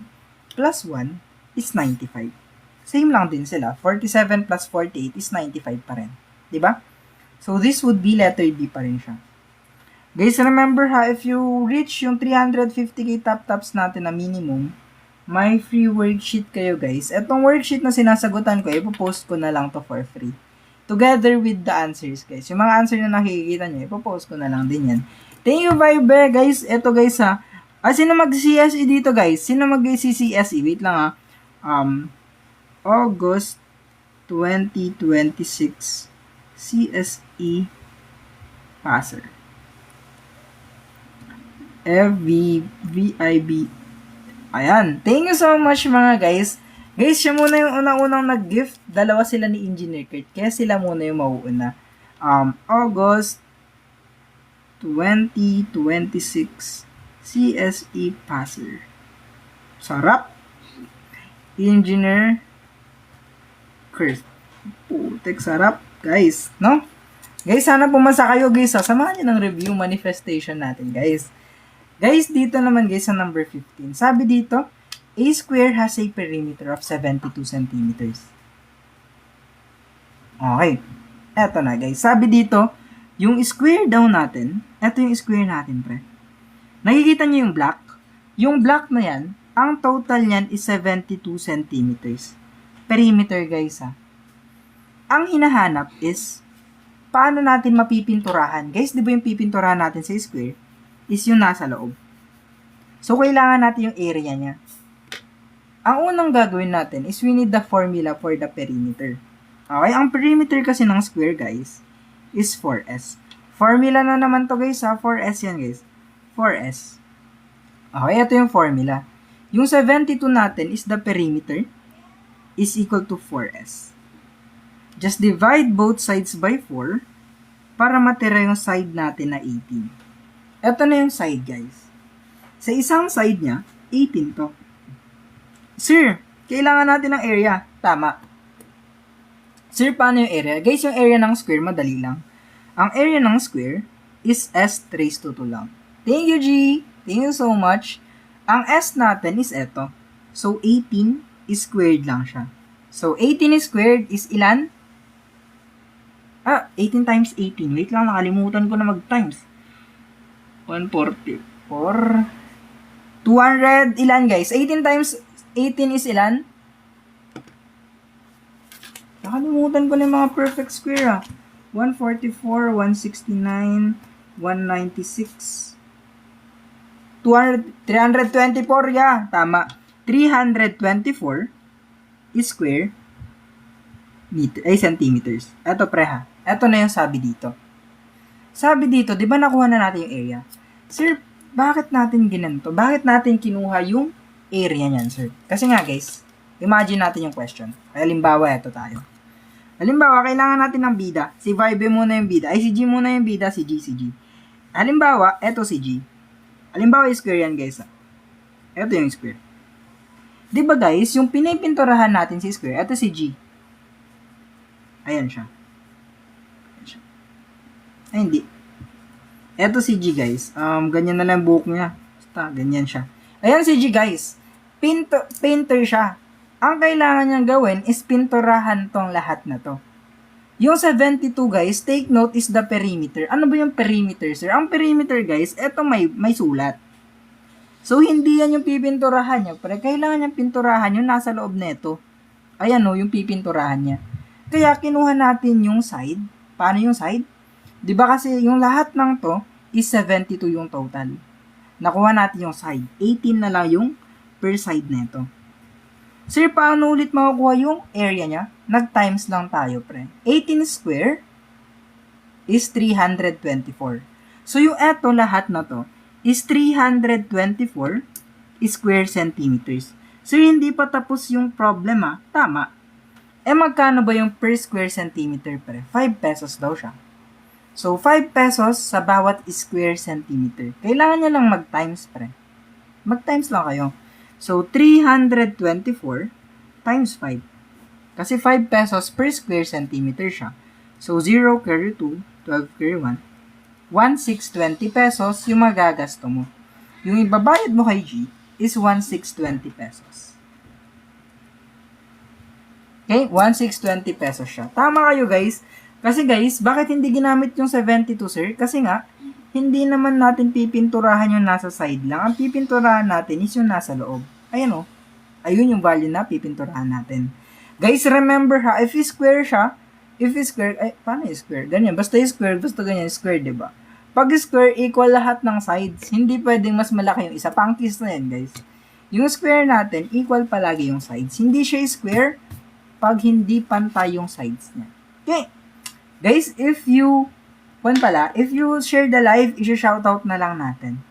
plus 1 is 95. Same lang din sila. 47 plus 48 is 95 pa rin. Diba? So, this would be letter B pa rin siya. Guys, remember ha, if you reach yung 350k top-tops natin na minimum, may free worksheet kayo guys. Etong worksheet na sinasagutan ko, ipopost ko na lang to for free. Together with the answers guys. Yung mga answer na nakikita nyo, ipopost ko na lang din yan. Thank you Vibe guys. Eto guys ha. Sino mag-CSE dito guys? Sino mag-CSE? Wait lang ha. August 2026 CSE passer. FVIB. Ayan. Thank you so much mga guys. Guys, siya muna yung unang-unang nag-gift. Dalawa sila ni Engineer Kurt. Kaya sila muna yung mauuna. August 2026 CSE passer. Sarap. Engineer Kurt. Putek, sarap. Guys, no? Guys, sana pumasa kayo guys. Samahan nyo ng review manifestation natin guys. Guys, dito naman guys sa number 15. Sabi dito, a square has a perimeter of 72 centimeters. Okay. Eto na guys. Sabi dito, yung square daw natin, eto yung square natin pre. Nakikita nyo yung block? Yung block na yan, ang total niyan is 72 centimeters. Perimeter guys ha. Ang hinahanap is, paano natin mapipinturahan? Guys, di ba yung pipinturahan natin sa square? Is yung nasa loob. So, kailangan natin yung area niya. Ang unang gagawin natin is we need the formula for the perimeter. Okay, ang perimeter kasi ng square, guys, is 4S. Formula na naman to guys, ha? 4S yan, guys. 4S. Okay, ito yung formula. Yung 72 natin is the perimeter is equal to 4S. Just divide both sides by 4 para matira yung side natin na 18. Ito na yung side, guys. Sa isang side niya, 18 to. Sir, kailangan natin ng area. Tama. Sir, paano yung area? Guys, yung area ng square, madali lang. Ang area ng square is S raised to 2 lang. Thank you, G. Thank you so much. Ang S natin is eto. So, 18 squared lang siya. So, 18 squared is ilan? 18 times 18. Wait lang, nakalimutan ko na mag-times. 144. 200, ilan guys? 18 times 18 is ilan? Nakalimutan ko na yung mga perfect square 144, 169, 196, 200, 324, yeah, tama. 324 square centimeters. Ito pre Ito na yung sabi dito. Sabi dito, di ba nakuha na natin yung area? Sir, bakit natin ginanto? Bakit natin kinuha yung area niyan, sir? Kasi nga guys, imagine natin yung question. Halimbawa, ito tayo. Halimbawa, kailangan natin ng bida. Si Vibe muna yung bida. Ay, si G muna yung bida, si G. Halimbawa, ito si G. Halimbawa, square yan guys. Ito yung square. Di ba guys, yung pinipinturahan natin si square, ito si G. Ayan siya. Ay, hindi. Eto si G, guys. Ganyan na lang buhok niya. Basta, ganyan siya. Ayan si G, guys. Painter siya. Ang kailangan niyang gawin is pinturahan tong lahat na to. Yung 72, guys, take note is the perimeter. Ano ba yung perimeter, sir? Ang perimeter, guys, eto may sulat. So, hindi yan yung pipinturahan niya. Pero kailangan niyang pinturahan yung nasa loob nito. Ayan o, yung pipinturahan niya. Kaya, kinuha natin yung side. Paano yung side? Diba kasi yung lahat ng to is 72 yung total. Nakuha natin yung side. 18 na lang yung per side nito. Sir, paano ulit makukuha yung area niya? Nag-times lang tayo, pre. 18 square is 324. So, yung eto lahat na to is 324 square centimeters. Sir, hindi pa tapos yung problema. Tama. Magkano ba yung per square centimeter, pre? 5 pesos daw siya. So, 5 pesos sa bawat square centimeter. Kailangan niya lang mag-times, pre. Mag-times lang kayo. So, 324 times 5. Kasi 5 pesos per square centimeter siya. So, 0 carry 2, 12 carry 1. 1,620 pesos yung magagasto mo. Yung ibabayad mo kay G is 1,620 pesos. Okay? 1,620 pesos siya. Tama kayo, guys. Kasi guys, bakit hindi ginamit yung 72, sir? Kasi nga, hindi naman natin pipinturahan yung nasa side lang. Ang pipinturahan natin is yung nasa loob. Ayan o. Ayun yung value na pipinturahan natin. Guys, remember ha, if square siya, paano yung square? Ganyan, basta yung square, basta ganyan, square, diba? Pag square, equal lahat ng sides. Hindi pwedeng mas malaki yung isa. Pangkis na yan, guys. Yung square natin, equal palagi yung sides. Hindi siya square pag hindi pantay yung sides niya. Okay. Guys, if you share the live, i-shoutout na lang natin.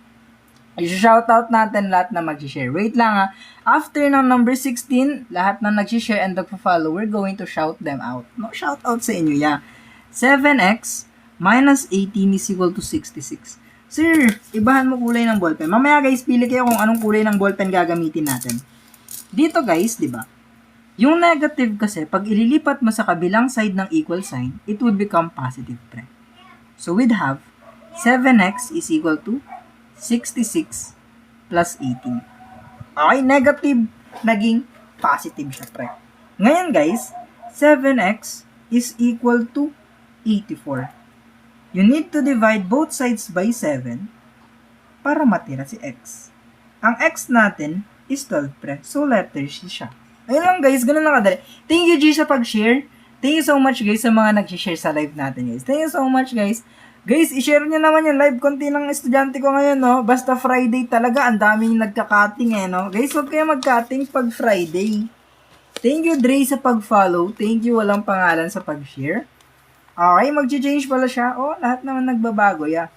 I-shoutout natin lahat na mag-share. Wait lang ha. After ng number 16, lahat na nag-share and nag-follow, we're going to shout them out. No, shoutout sa inyo, yeah. 7x minus 18 is equal to 66. Sir, ibahan mo kulay ng ballpen. Mamaya guys, pili kayo kung anong kulay ng ballpen gagamitin natin. Dito guys, di ba? Yung negative kasi, pag ililipat mo sa kabilang side ng equal sign, it would become positive, pre. So, we'd have 7x is equal to 66 plus 18. Okay, negative, naging positive siya, pre. Ngayon, guys, 7x is equal to 84. You need to divide both sides by 7 para matira si x. Ang x natin is 12, pre. So, letter C siya. Ayun lang guys, ganun lang kadali. Thank you G sa pag-share. Thank you so much guys sa mga nag-share sa live natin guys. Thank you so much guys. Guys, i-share nyo naman yung live konti ng estudyante ko ngayon, no? Basta Friday talaga, ang daming nagka-cutting no? Guys, huwag kayo mag-cutting pag Friday. Thank you Dre sa pag-follow. Thank you walang pangalan sa pag-share. Okay, mag-change pala siya. Oh, lahat naman nagbabago, yeah.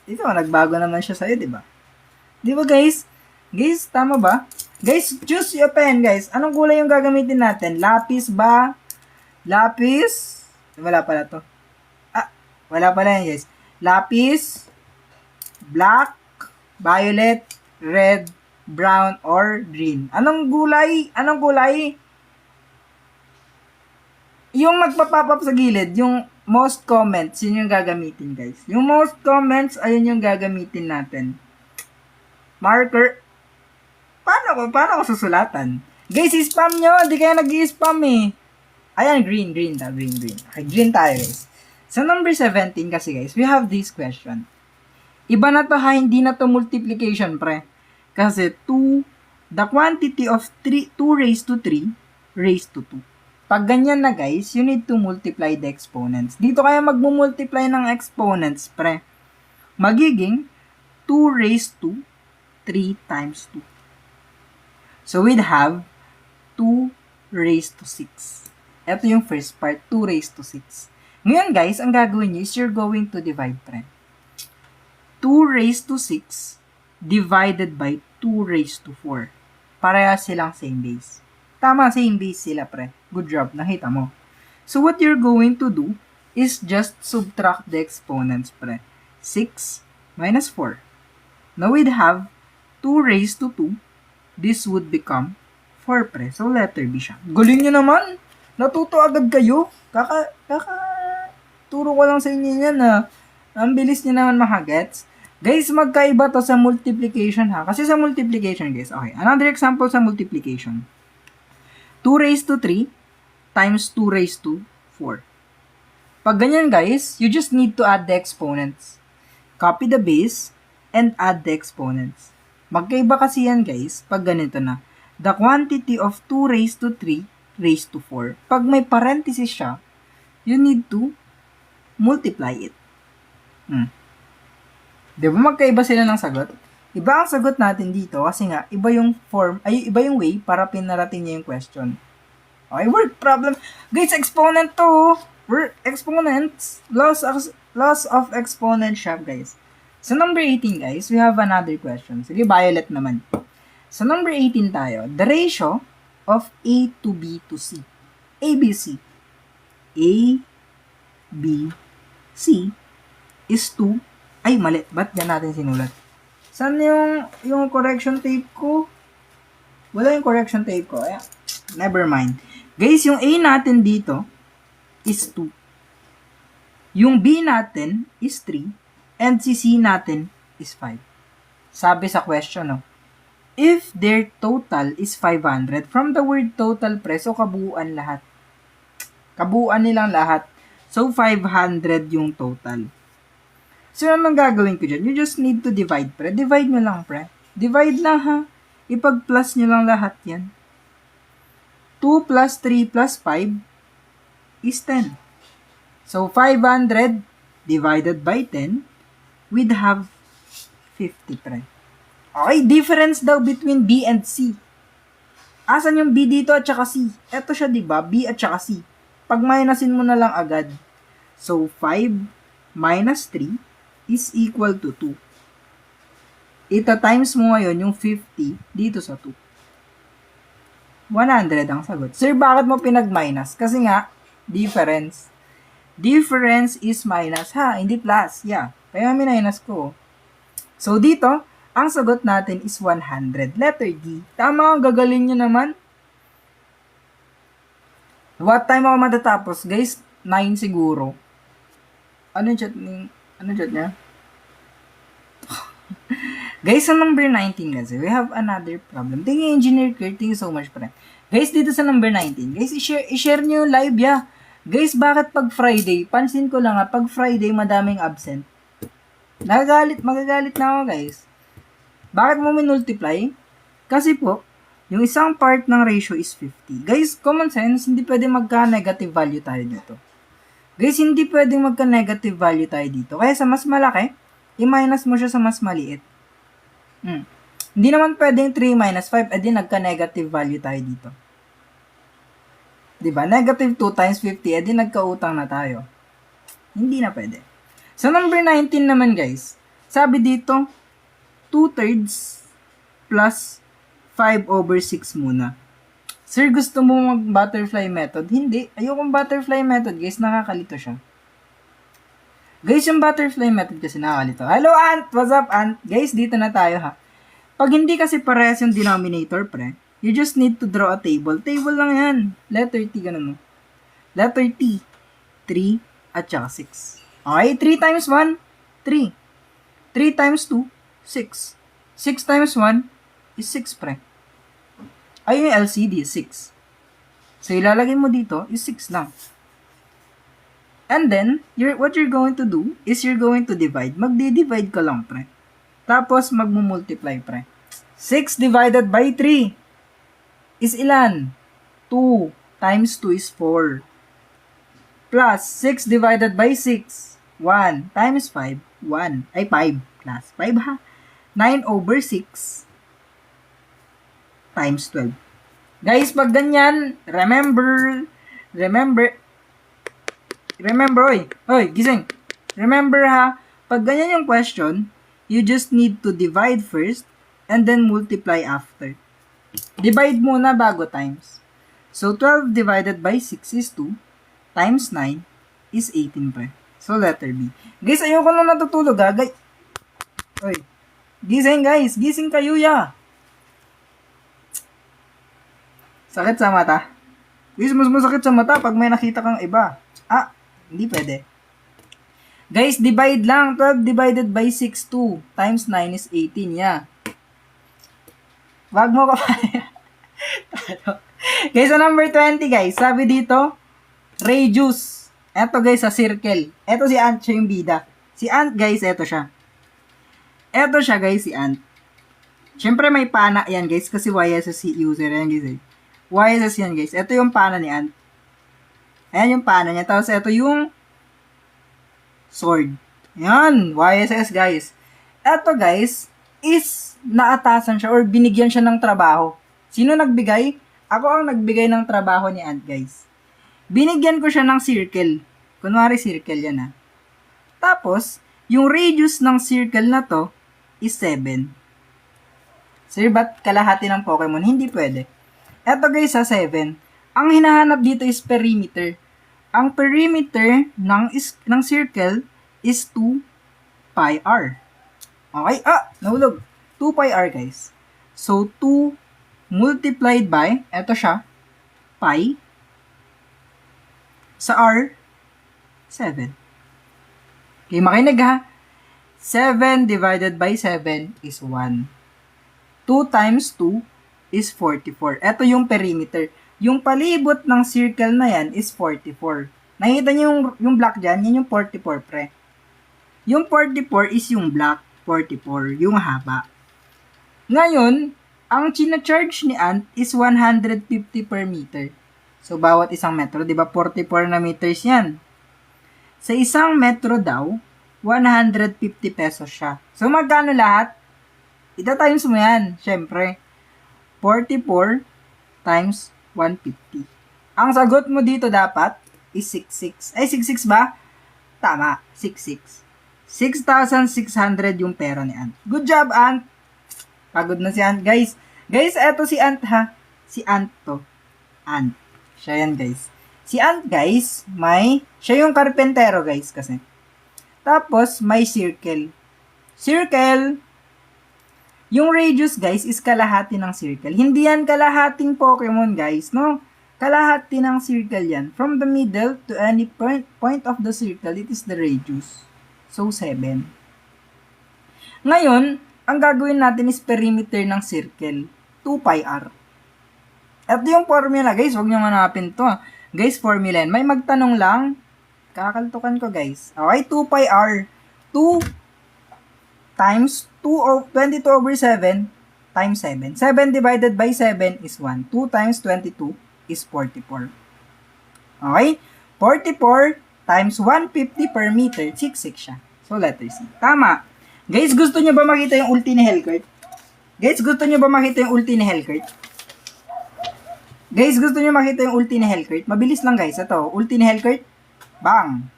Dito, nagbago naman siya sa'yo, di ba? Di ba guys? Guys, tama ba? Guys, choose your pen, guys. Anong kulay yung gagamitin natin? Lapis ba? Lapis? Wala pala to. Wala pala yan, guys. Lapis, black, violet, red, brown, or green. Anong gulay? Anong kulay? Yung magpa-pop up sa gilid, yung most comments, yun yung gagamitin, guys. Yung most comments, ayun yung gagamitin natin. Marker. Paano ko susulatan? Guys, spam nyo. Di kayo nag-i-spam eh. Ayan, green. Okay, green tayo guys. Sa number 17 kasi guys, we have this question. Iba na to ha, hindi na to multiplication pre. Kasi the quantity of 2 raised to 3 raised to 2. Pag ganyan na guys, you need to multiply the exponents. Dito kaya magmumultiply ng exponents pre. Magiging 2 raised to 3 times 2. So we'd have 2 raised to 6. Ito yung first part, 2 raised to 6. Ngayon guys, ang gagawin nyo is you're going to divide pre. 2 raised to 6 divided by 2 raised to 4. Pareha silang same base. Tama, same base sila pre. Good job, nakita mo. So what you're going to do is just subtract the exponents pre. 6 minus 4. Now we'd have 2 raised to 2. This would become 4 pre. So letter B siya. Galing nyo naman! Natuto agad kayo. Turo ko lang sa inyo yan na ang bilis nyo naman makagets. Guys, magkaiba to sa multiplication ha. Kasi sa multiplication guys, okay. Another example sa multiplication. 2 raised to 3 times 2 raised to 4. Pag ganyan guys, you just need to add the exponents. Copy the base and add the exponents. Magkaiba kasi yan guys, pag ganito na. The quantity of 2 raised to 3 raised to 4. Pag may parenthesis siya, you need to multiply it. Di ba magkaiba sila ng sagot? Iba ang sagot natin dito kasi nga, iba yung way para pinarating niya yung question. Okay, word problem. Guys, exponent to. Exponents. Loss of exponent siya, guys. Sa number 18, guys, we have another question. Sige, violet naman. Sa number 18 tayo, the ratio of A to B to C. ABC. A, B, C is 2. Ay, mali. Ba't yan natin sinulat? Saan yung correction tape ko? Wala yung correction tape ko. Ay, never mind. Guys, yung A natin dito is 2. Yung B natin is 3. And si C natin is 5. Sabi sa question, no? If their total is 500, from the word total pre, so kabuuan lahat. Kabuuan nilang lahat. So, 500 yung total. So, anong gagawin ko dyan? You just need to divide, pre. Divide nyo lang, pre. Divide lang, ha. Ipag-plus nyo lang lahat yan. 2 plus 3 plus 5 is 10. So, 500 divided by 10, we'd have 50, pre. Okay, difference daw between B and C. Asan yung B dito at saka C? Ito siya, diba? B at saka C. Pag-minusin mo na lang agad. So, 5 minus 3 is equal to 2. Ita-times mo ngayon yung 50 dito sa 2. 100 ang sagot. Sir, bakit mo pinag-minus? Kasi nga, difference. Difference is minus, ha? Hindi plus. Yeah. Kaya minus ko. So, dito, ang sagot natin is 100. Letter D. Tama, gagaling nyo naman. What time ako matatapos? Guys, 9 siguro. Ano yung chat niya? Guys, sa number 19 kasi, we have another problem. Thank you, Engineer Kurt. Thank you so much, friend. Guys, dito sa number 19. Guys, i-share nyo yung live, yeah. Guys, bakit pag Friday? Pansin ko lang pag Friday, madaming absent. Magagalit na ako, guys. Bakit mo minultiply? Kasi po, yung isang part ng ratio is 50. Guys, common sense, hindi pwede magka-negative value tayo dito. Guys, hindi pwedeng magka-negative value tayo dito. Kaya sa mas malaki, i-minus mo siya sa mas maliit. Hindi naman pwedeng 3 minus 5, edi nagka-negative value tayo dito. Diba? Negative 2 times 50, edi nagka-utang na tayo. Hindi na pwede. Sa number 19 naman guys, sabi dito, 2/3 plus 5/6 muna. Sir, gusto mo mag-butterfly method? Hindi. Ayokong butterfly method, guys. Nakakalito siya. Guys, yung butterfly method kasi nakakalito. Hello, Ant! What's up, Ant? Guys, dito na tayo, ha? Pag hindi kasi parehas yung denominator, pre, you just need to draw a table. Table lang yan. Letter T, ganun mo. Letter T. 3 at saka 6. Okay, 3 times 1, 3. 3 times 2, 6. 6 times 1 is 6, pre. Ay, yung LCD, 6. So, ilalagay mo dito is 6 lang. And then, what you're going to do is you're going to divide. Magdi-divide ka lang, pre. Tapos, magmumultiply, pre. 6 divided by 3 is ilan? 2 times 2 is 4. Plus, 6 divided by 6, 1 times 5, 1. Ay, 5 plus 5 ha. 9 over 6 times 12. Guys, pag ganyan, remember, oy, gising. Remember ha, pag ganyan yung question, you just need to divide first and then multiply after. Divide muna bago times. So, 12 divided by 6 is 2, times 9 is 18 pre. So, letter B. Guys, ayoko na natutulog ha. Oy, gising guys, gising kayo ya. Sakit sa mata. Guys, mas masakit sa mata pag may nakita kang iba. Ah, hindi pwede. Guys, divide lang. 12 divided by 6, 2. Times 9 is 18, yeah. Wag mo ka pa. Guys, sa number 20, guys. Sabi dito, radius. Eto, guys, sa circle. Eto si Ant, siya yung bida. Si Ant, guys, eto siya. Eto siya, guys, si Ant. Siyempre, may pana yan, guys, kasi YSS user yan, guys, eh. YSS yan, guys. Eto yung pana ni Ant. Ayan yung pana niya. Tapos, eto yung sword. Yan, YSS, guys. Eto, guys, is naatasan siya or binigyan siya ng trabaho. Sino nagbigay? Ako ang nagbigay ng trabaho ni Ant, guys. Binigyan ko siya ng circle. Kunwari, circle yan, ha. Tapos, yung radius ng circle na to is 7. Sir, ba't kalahati ng Pokemon? Hindi pwede. Eto, guys, sa 7. Ang hinahanap dito is perimeter. Ang perimeter ng circle is 2 pi r. Okay? Nahulog. 2 pi r, guys. So, 2 multiplied by, eto siya, pi, sa r, 7. Okay, makinig ha. 7 divided by 7 is 1. 2 times 2 is 44. Eto yung perimeter. Yung palibot ng circle na yan is 44. Nakita niyo yung black dyan? Yan yung 44, pre. Yung 44 is yung black. 44, yung haba. Ngayon, ang china-charge ni Ant is 150 per meter. So, bawat isang metro, di ba 44 na meters yan? Sa isang metro daw, 150 pesos siya. So, magkano lahat? Ita times mo yan, syempre. 44 times 150. Ang sagot mo dito dapat is 66. Ay, 66 ba? Tama, 66. 6,600 yung pera ni Ant. Good job, Ant! Pagod na si Ant, guys. Guys, eto si Ant, ha? Si Ant to. Ant. Siya yan, guys. Si Ant, guys, siya yung karpentero, guys, kasi. Tapos, may circle. Circle! Yung radius, guys, is kalahati ng circle. Hindi yan kalahating Pokemon, guys, no? Kalahati ng circle yan. From the middle to any point of the circle, it is the radius. So, 7. Ngayon, ang gagawin natin is perimeter ng circle. 2 pi r. Ito yung formula, guys. Huwag nyo hanapin to. Guys, formula yan. May magtanong lang. Kakaltukan ko, guys. Okay, 2 pi r. 2 times 22 over 7 times 7. 7 divided by 7 is 1. 2 times 22 is 44. Okay? 44 times 150 per meter, 66 siya. So, letter C. Tama. Guys, gusto nyo ba makita yung ulti ni Hellcurt? Guys, gusto nyo ba makita yung ulti ni Hellcurt? Guys, gusto nyo makita yung ulti ni Hellcurt? Mabilis lang, guys. Ito, ulti ni Hellcurt. Bang!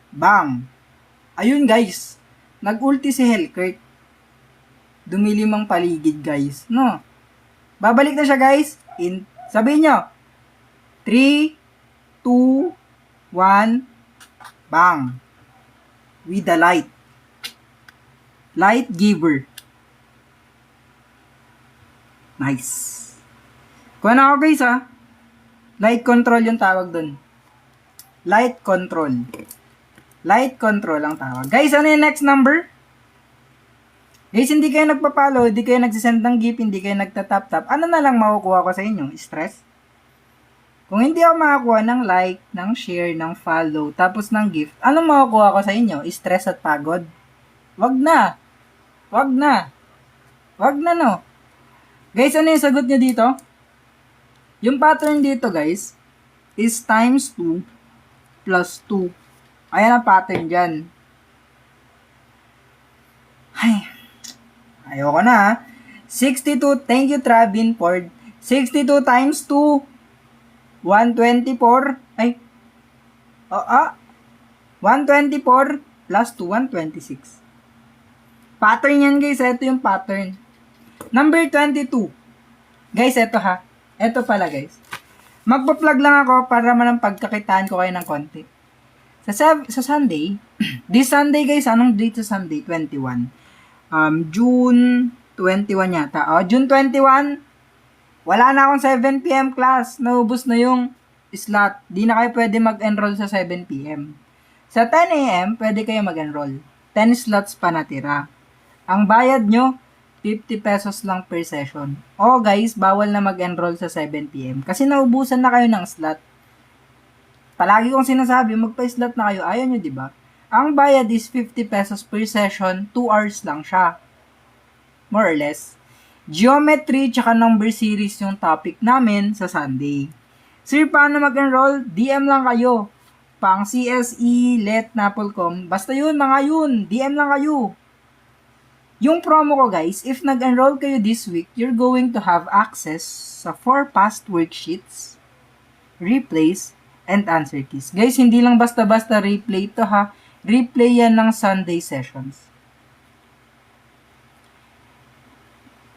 Bang! Ayun, guys. Nag-ulti si Hellcurt. Dumilim ang paligid, guys. No? Babalik na siya, guys. Sabihin nyo. 3, 2, 1, bang. With the light. Light giver. Nice. Kuha na ako, guys, ha. Light control yung tawag dun. Light control. Light control ang tawag. Guys, ano yung next number? Guys, hindi kayo nagpa-follow, hindi kayo nagsisend ng gift, hindi kayo nagtatap-tap, ano na lang makukuha ko sa inyo? Stress? Kung hindi ako makakuha ng like, ng share, ng follow, tapos ng gift, ano makukuha ko sa inyo? Stress at pagod? Wag na. Wag na. Wag na, no. Guys, ano yung sagot nyo dito? Yung pattern dito, guys, is times 2 plus 2. Ayan ang pattern dyan. Ay, ayoko na ha. 62, thank you Travin Ford. 62 times 2, 124. Ay, 124 plus 2, 126. Pattern yan guys, ito yung pattern. Number 22. Guys, ito ha. Ito pala guys. Magpa-plug lang ako para man pagkakitaan ko kayo ng konti. Sa Sunday, this Sunday guys, anong date sa Sunday? 21. June 21 yata. June 21, wala na akong 7 p.m. class. Naubos na yung slot. Di na kayo pwede mag-enroll sa 7 p.m. Sa 10 a.m., pwede kayo mag-enroll. 10 slots pa natira. Ang bayad nyo, 50 pesos lang per session. Guys, bawal na mag-enroll sa 7 p.m. Kasi naubusan na kayo ng slot. Palagi kong sinasabi, magpa-slot na kayo. Ayaw nyo, di ba? Ang bayad is 50 pesos per session, 2 hours lang siya. More or less. Geometry tsaka number series yung topic namin sa Sunday. Sir, paano mag-enroll? DM lang kayo. Pang CSE, LET, Napolcom. Basta yun, mga yun. DM lang kayo. Yung promo ko guys, if nag-enroll kayo this week, you're going to have access sa 4 past worksheets, replays, and answer keys. Guys, hindi lang basta-basta replay to ha. Replay yan ng Sunday sessions.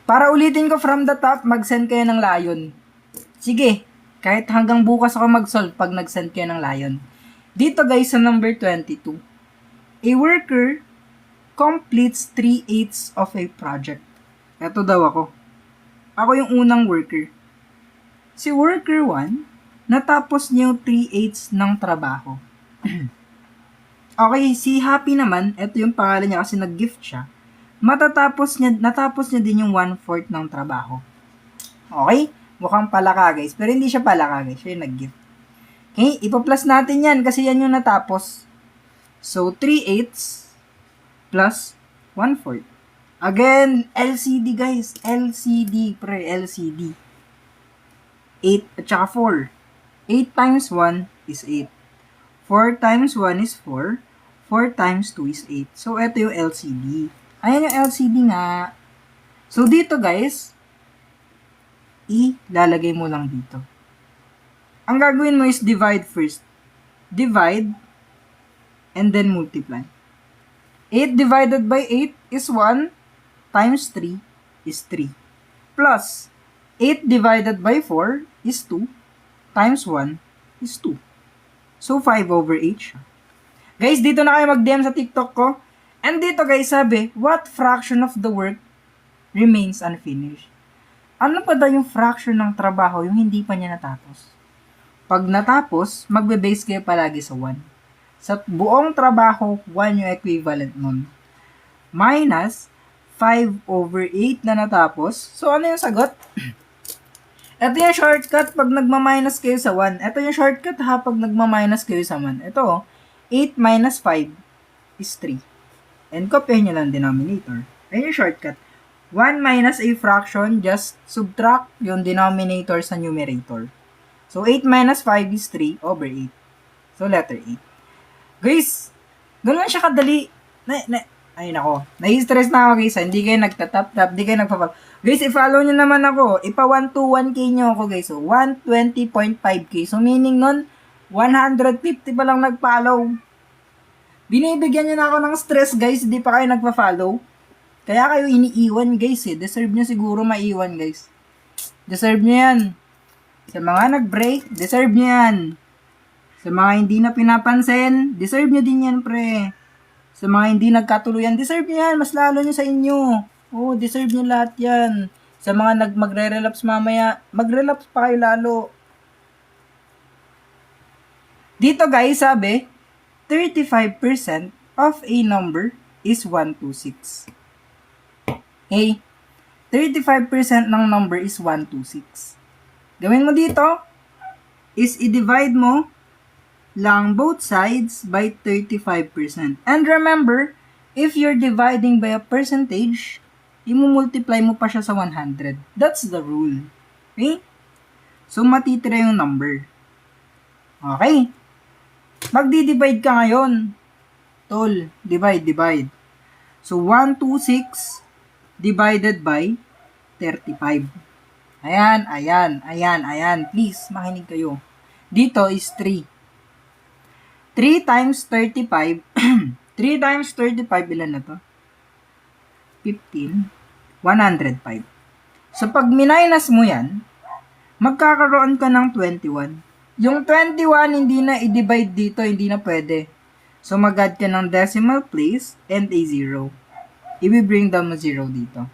Para ulitin ko from the top, mag-send kayo ng Lion. Sige, kahit hanggang bukas ako mag-solve pag nag-send kayo ng Lion. Dito guys sa number 22, a worker completes 3/8 of a project. Ito daw ako. Ako yung unang worker. Si worker 1, natapos niya yung 3/8 ng trabaho. Okay, si Happy naman, ito yung pangalan niya kasi nag-gift siya. Natapos niya din yung 1/4 ng trabaho. Okay? Mukhang palaka guys. Pero hindi siya palaka guys. Siya yung nag-gift. Okay? Ipa-plus natin yan kasi yan yung natapos. So, 3/8 plus 1/4. Again, LCD guys. LCD. LCD. 8 at saka 4. 8 times 1 is 8. 4 times 1 is 4. 4 times 2 is 8. So, ito yung LCD. Ayan yung LCD nga. So, dito guys, ilalagay mo lang dito. Ang gagawin mo is divide first. Divide, and then multiply. 8 divided by 8 is 1, times 3 is 3. Plus, 8 divided by 4 is 2, times 1 is 2. So, 5/8 siya. Guys, dito na kayo mag-DM sa TikTok ko. And dito guys, sabi, what fraction of the work remains unfinished? Ano pa daw yung fraction ng trabaho yung hindi pa niya natapos? Pag natapos, magbe-base kayo palagi sa 1. Sa buong trabaho, 1 yung equivalent nun. Minus 5/8 na natapos. So, ano yung sagot? Ito yung shortcut pag nagma-minus kayo sa 1. Ito yung shortcut ha pag nagma-minus kayo sa 1. Ito, 8 minus 5 is 3. And kopyahin nyo lang denominator. Ayun yung shortcut. 1 minus a fraction, just subtract yung denominator sa numerator. So, 8 minus 5 is 3/8. So, letter 8. Guys, ganoon siya kadali. Ay nako, nai-stress na ako guys. Hindi kayo nagtatap-tap, hindi kayo nagpa-follow. Guys, i-follow nyo naman ako. Ipa-121k nyo ako guys. So, 120.5k. So, meaning nun, 150 pa lang nag-follow. Binibigyan nyo na ako ng stress guys, hindi pa kayo nagpa-follow. Kaya kayo iniiwan guys eh. Deserve nyo siguro maiwan guys. Deserve nyo yan. Sa mga nag-break, deserve nyo yan. Sa mga hindi na pinapansin, deserve nyo din yan pre. Sa mga hindi nagkatuluyan, deserve nyo yan. Mas lalo nyo sa inyo. Deserve nyo lahat yan. Sa mga magre-relapse mamaya, mag-relapse pa kayo lalo. Dito guys, sabi, 35% of a number is 126. Okay? 35% ng number is 126. Gawin mo dito is i-divide mo lang both sides by 35%. And remember, if you're dividing by a percentage, i-multiply mo pa siya sa 100. That's the rule. Okay? So, matitira yung number. Okay. Magdi-divide ka ngayon. Tol, divide. So, 126 divided by 35. Ayan. Please, makinig kayo. Dito is 3. 3 times 35. 3 times 35, ilan na to? 15. 105. So, pag minus mo yan, magkakaroon ka ng 21. Yung 21, hindi na i-divide dito, hindi na pwede. So, mag-add ka ng decimal place and a 0. I-bring down mo 0 dito.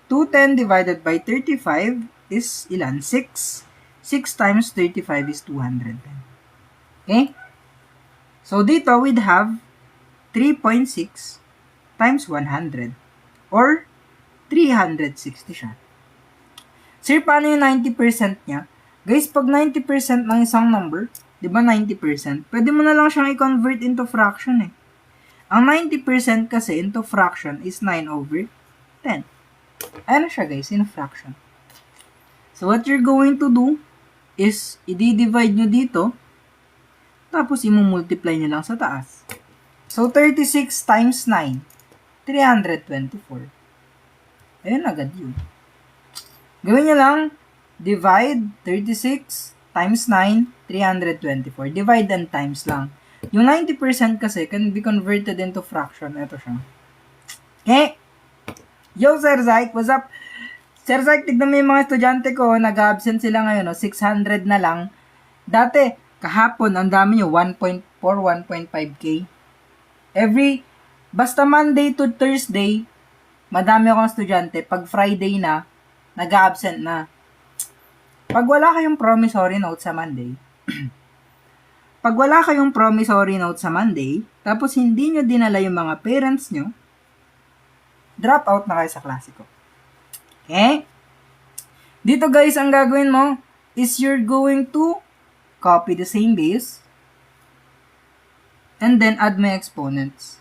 210 divided by 35 is ilan? 6. 6 times 35 is 210. Okay? So, dito we'd have 3.6 times 100 or 360 siya. Sir, paano yung 90% niya? Guys, pag 90% ng isang number, di ba 90%, pwede mo na lang siyang i-convert into fraction eh. Ang 90% kasi into fraction is 9 over 10. Ayan na siya guys, in fraction. So what you're going to do is, i-divide nyo dito, tapos i-multiply nyo lang sa taas. So 36 times 9, 324. Ayun agad yun. Gawin nyo lang, divide 36 times 9, 324. Divide and times lang. Yung 90% kasi can be converted into fraction. Ito siya. Okay? Yo, Sir Zyke, what's up? Sir Zyke, tignan mo yung mga estudyante ko, nag-absent sila ngayon, no? 600 na lang. Dati, kahapon, ang dami nyo, 1.4, 1.5K. Basta Monday to Thursday, madami akong estudyante. Pag Friday na, nag-absent na. Pag wala kayong promissory note sa Monday, tapos hindi nyo dinala yung mga parents nyo, drop out na kayo sa klase ko. Okay? Dito guys, ang gagawin mo is you're going to copy the same base and then add my exponents.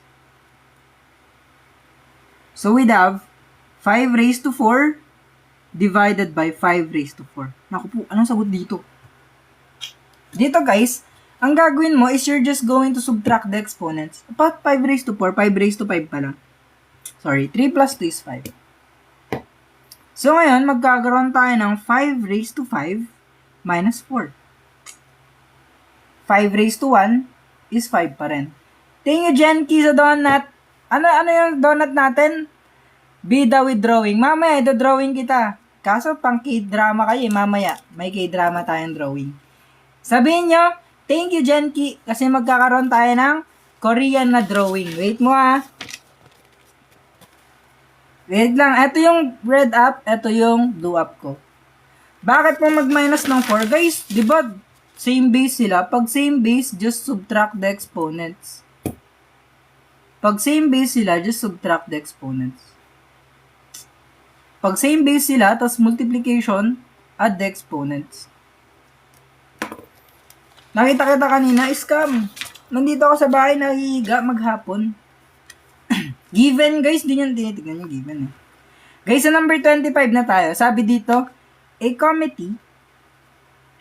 So we'd have 5 raised to 4 divided by 5 raised to 4. Naku po, anong sagot dito? Dito guys, ang gagawin mo is you're just going to subtract the exponents. About 5 raised to 4, 5 raised to 5 pala. Sorry, 3 plus 2 is 5. So ngayon, magkakaroon tayo ng 5 raised to 5 minus 4. 5 raised to 1 is 5 pa rin. Tingin nyo, Jenky, sa donut. Ano yung donut natin? Bida with drawing. Mamaya, drawing kita. Kaso, pang K-drama kayo, mamaya. May K-drama tayong drawing. Sabihin nyo, thank you, Jenky, kasi magkakaroon tayo ng Korean na drawing. Wait mo Wait lang. Ito yung red up, ito yung blue up ko. Bakit mo mag-minus ng 4? Guys, di ba same base sila? Pag same base, just subtract the exponents. Pag same base sila, just subtract the exponents. Pag same base sila, tas multiplication, add the exponents. Nakita kita kanina, scam. Nandito ako sa bahay, nahihiga maghapon. Given, guys, din yung tinitignan yung given. Guys, sa number 25 na tayo. Sabi dito, a committee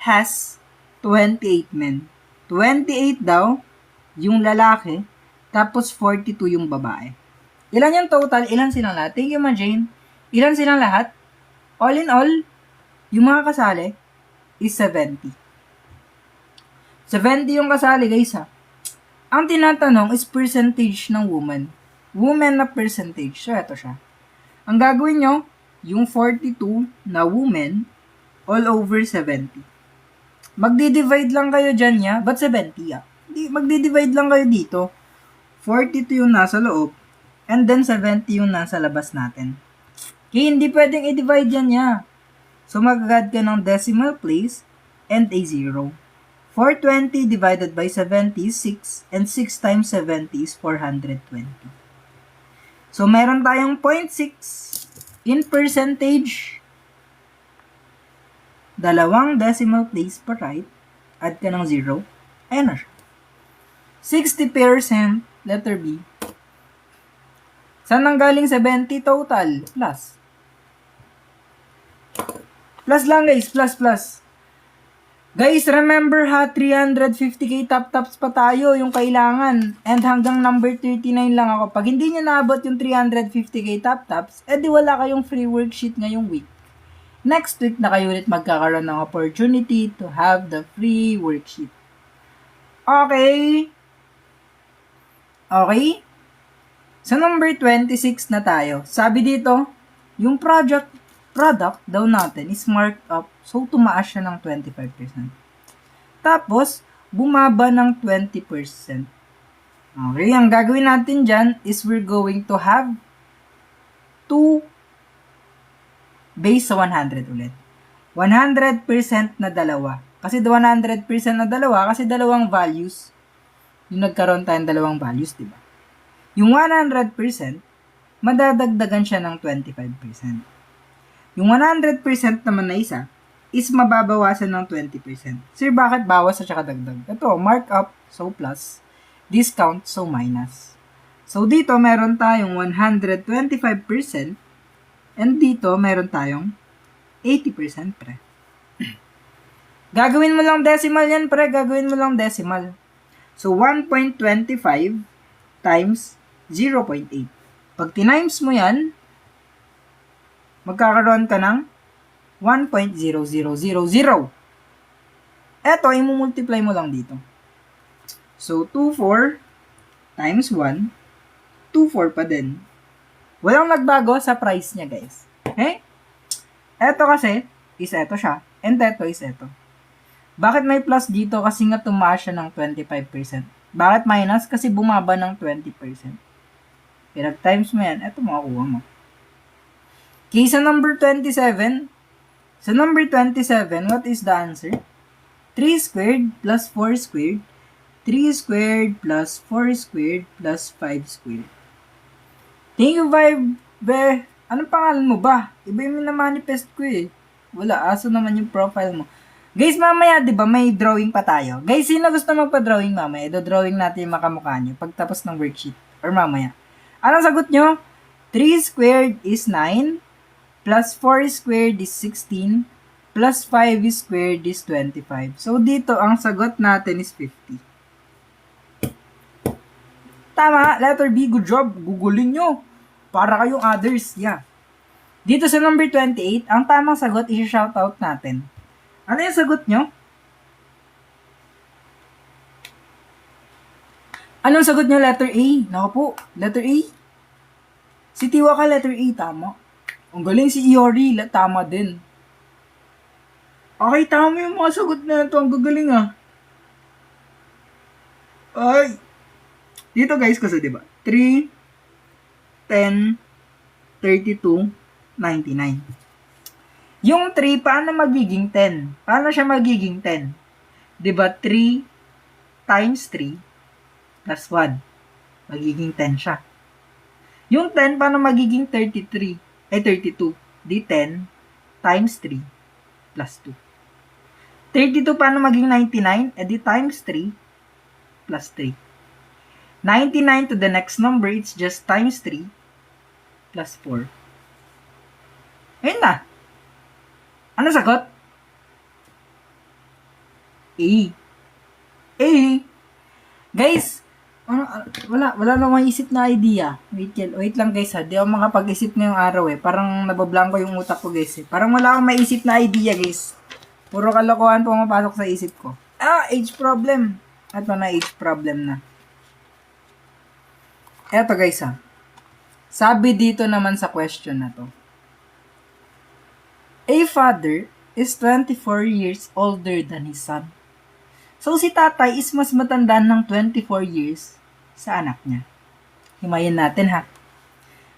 has 28 men. 28 daw yung lalaki, tapos 42 yung babae. Ilan yung total? Ilan silang lahat? Thank you, Ma Jane. Ilan silang lahat? All in all, yung mga kasali is 70. 70 yung kasali, guys, ha. Ang tinatanong is percentage ng woman. Woman na percentage. So, ito siya. Ang gagawin nyo, yung 42 na women all over 70. Magdi-divide lang kayo dyan niya. Ba't 70 Magdi-divide lang kayo dito. 42 yung nasa loob. And then 70 yung nasa labas natin. Kaya hindi pwedeng i-divide yan niya. So, mag-add ka ng decimal place and a 0. 420 divided by 70 is 6. And 6 times 70 is 420. So, meron tayong 0.6 in percentage, dalawang decimal place pa right, add ka ng 0, ayan na siya. 60%, letter B. Saan nanggaling 70 total? Plus. Plus lang guys, plus. Guys, remember ha, 350k top-tops pa tayo yung kailangan. And hanggang number 39 lang ako. Pag hindi nyo naabot yung 350k top-tops, edi wala kayong free worksheet ngayong week. Next week na kayo ulit magkakaroon ng opportunity to have the free worksheet. Okay? So, number 26 na tayo. Sabi dito, yung product daw natin is marked up, so tumaas siya ng 25%. Tapos, bumaba ng 20%. Okay, ang gagawin natin dyan is we're going to have 2 base sa 100 ulit. 100% na dalawa. Kasi 100% na dalawa, kasi dalawang values. Yung nagkaroon tayong dalawang values, diba? Yung 100%, madadagdagan siya ng 25%. Yung 100% naman na isa, is mababawasan ng 20%. Sir, bakit bawas at saka dagdag? Ito, markup, so plus, discount, so minus. So, dito, meron tayong 125%, and dito, meron tayong 80%, pre. Gagawin mo lang decimal yan, pre. Gagawin mo lang decimal. So, 1.25 times 0.8. Pag tinimes mo yan, magkakaroon ka ng 1.0000. Eto, imumultiply mo lang dito. So, 24 times 1, 24 pa din. Walang nagbago sa price niya, guys. Okay? Eto kasi, is eto siya. And eto is eto. Bakit may plus dito? Kasi nga tumaas siya ng 25%. Bakit minus? Kasi bumaba ng 20%. Kaya times mo yan, eto makakuha mo. Okay, sa number 27, what is the answer? 3 squared plus 4 squared, 3 squared plus 4 squared plus 5 squared. Thank you, Vibe. Anong pangalan mo ba? Iba yung na-manifest ko eh. Wala, aso naman yung profile mo. Guys, mamaya, di ba, may drawing pa tayo. Guys, sino gusto magpa-drawing mamaya? Do-drawing natin yung makamukha nyo pagtapos ng worksheet. Or mamaya. Anong sagot nyo? 3 squared is 9, plus 4 squared is 16, plus 5 squared is 25. So, dito, ang sagot natin is 50. Tama, letter B, good job. Gugulin nyo. Para kayong others, yeah. Dito sa number 28, ang tamang sagot, i-shoutout natin. Ano yung sagot nyo? Anong sagot nyo? Letter A. Naku po, letter A. Si Tiwa ka, letter A, tama. Ang galing si Iori, tama din. Okay, tama yung mga sagot na ito. Ang gagaling ah. Ay. Dito guys, kasi diba? 3, 10, 32, 99. Yung 3, paano magiging 10? Paano siya magiging 10? Diba 3 times 3 plus 1. Magiging 10 siya. Yung 10, paano magiging 32? Di 10 times 3 plus 2. 32, paano maging 99? Di times 3 plus 3. 99 to the next number, it's just times 3 plus 4. Ayun na. Ano sagot? A. Guys, wala na maisip na idea. Wait lang guys ha. Di ako makapag-isip ngayong araw eh. Parang nabablanko yung utak ko guys eh. Parang wala akong maisip na idea guys. Puro kalokohan po mapasok sa isip ko. Age problem. Ito na age problem na. Eto guys ha. Sabi dito naman sa question na to. A father is 24 years older than his son. So, si tatay is mas matanda ng 24 years sa anak niya. Himayin natin ha.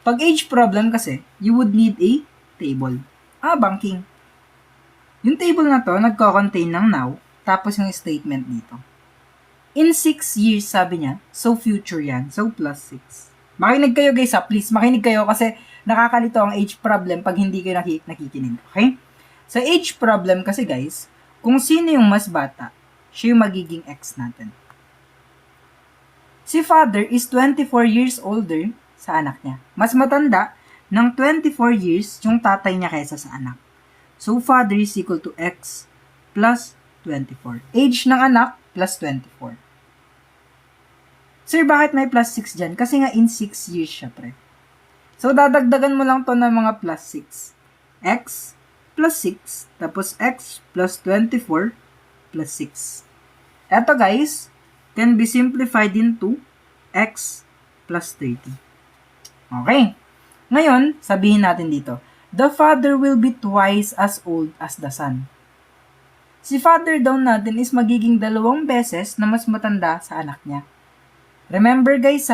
Pag age problem kasi, you would need a table. Banking. Yung table na to, nagko-contain ng now, tapos yung statement dito. In 6 years, sabi niya, so future yan. So, plus 6. Makinig kayo guys ha, please. Makinig kayo kasi nakakalito ang age problem pag hindi kayo nakikinig. Okay? Sa age problem kasi guys, kung sino yung mas bata, siya yung magiging ex natin. Si father is 24 years older sa anak niya. Mas matanda ng 24 years yung tatay niya kaysa sa anak. So, father is equal to x plus 24. Age ng anak plus 24. Sir, bakit may plus 6 dyan? Kasi nga in 6 years siya, pre. So, dadagdagan mo lang to ng mga plus 6. X plus 6, tapos x plus 24 plus 6. Eto guys, can be simplified into x plus 30. Okay. Ngayon, sabihin natin dito, the father will be twice as old as the son. Si father daw natin is magiging 2 beses na mas matanda sa anak niya. Remember guys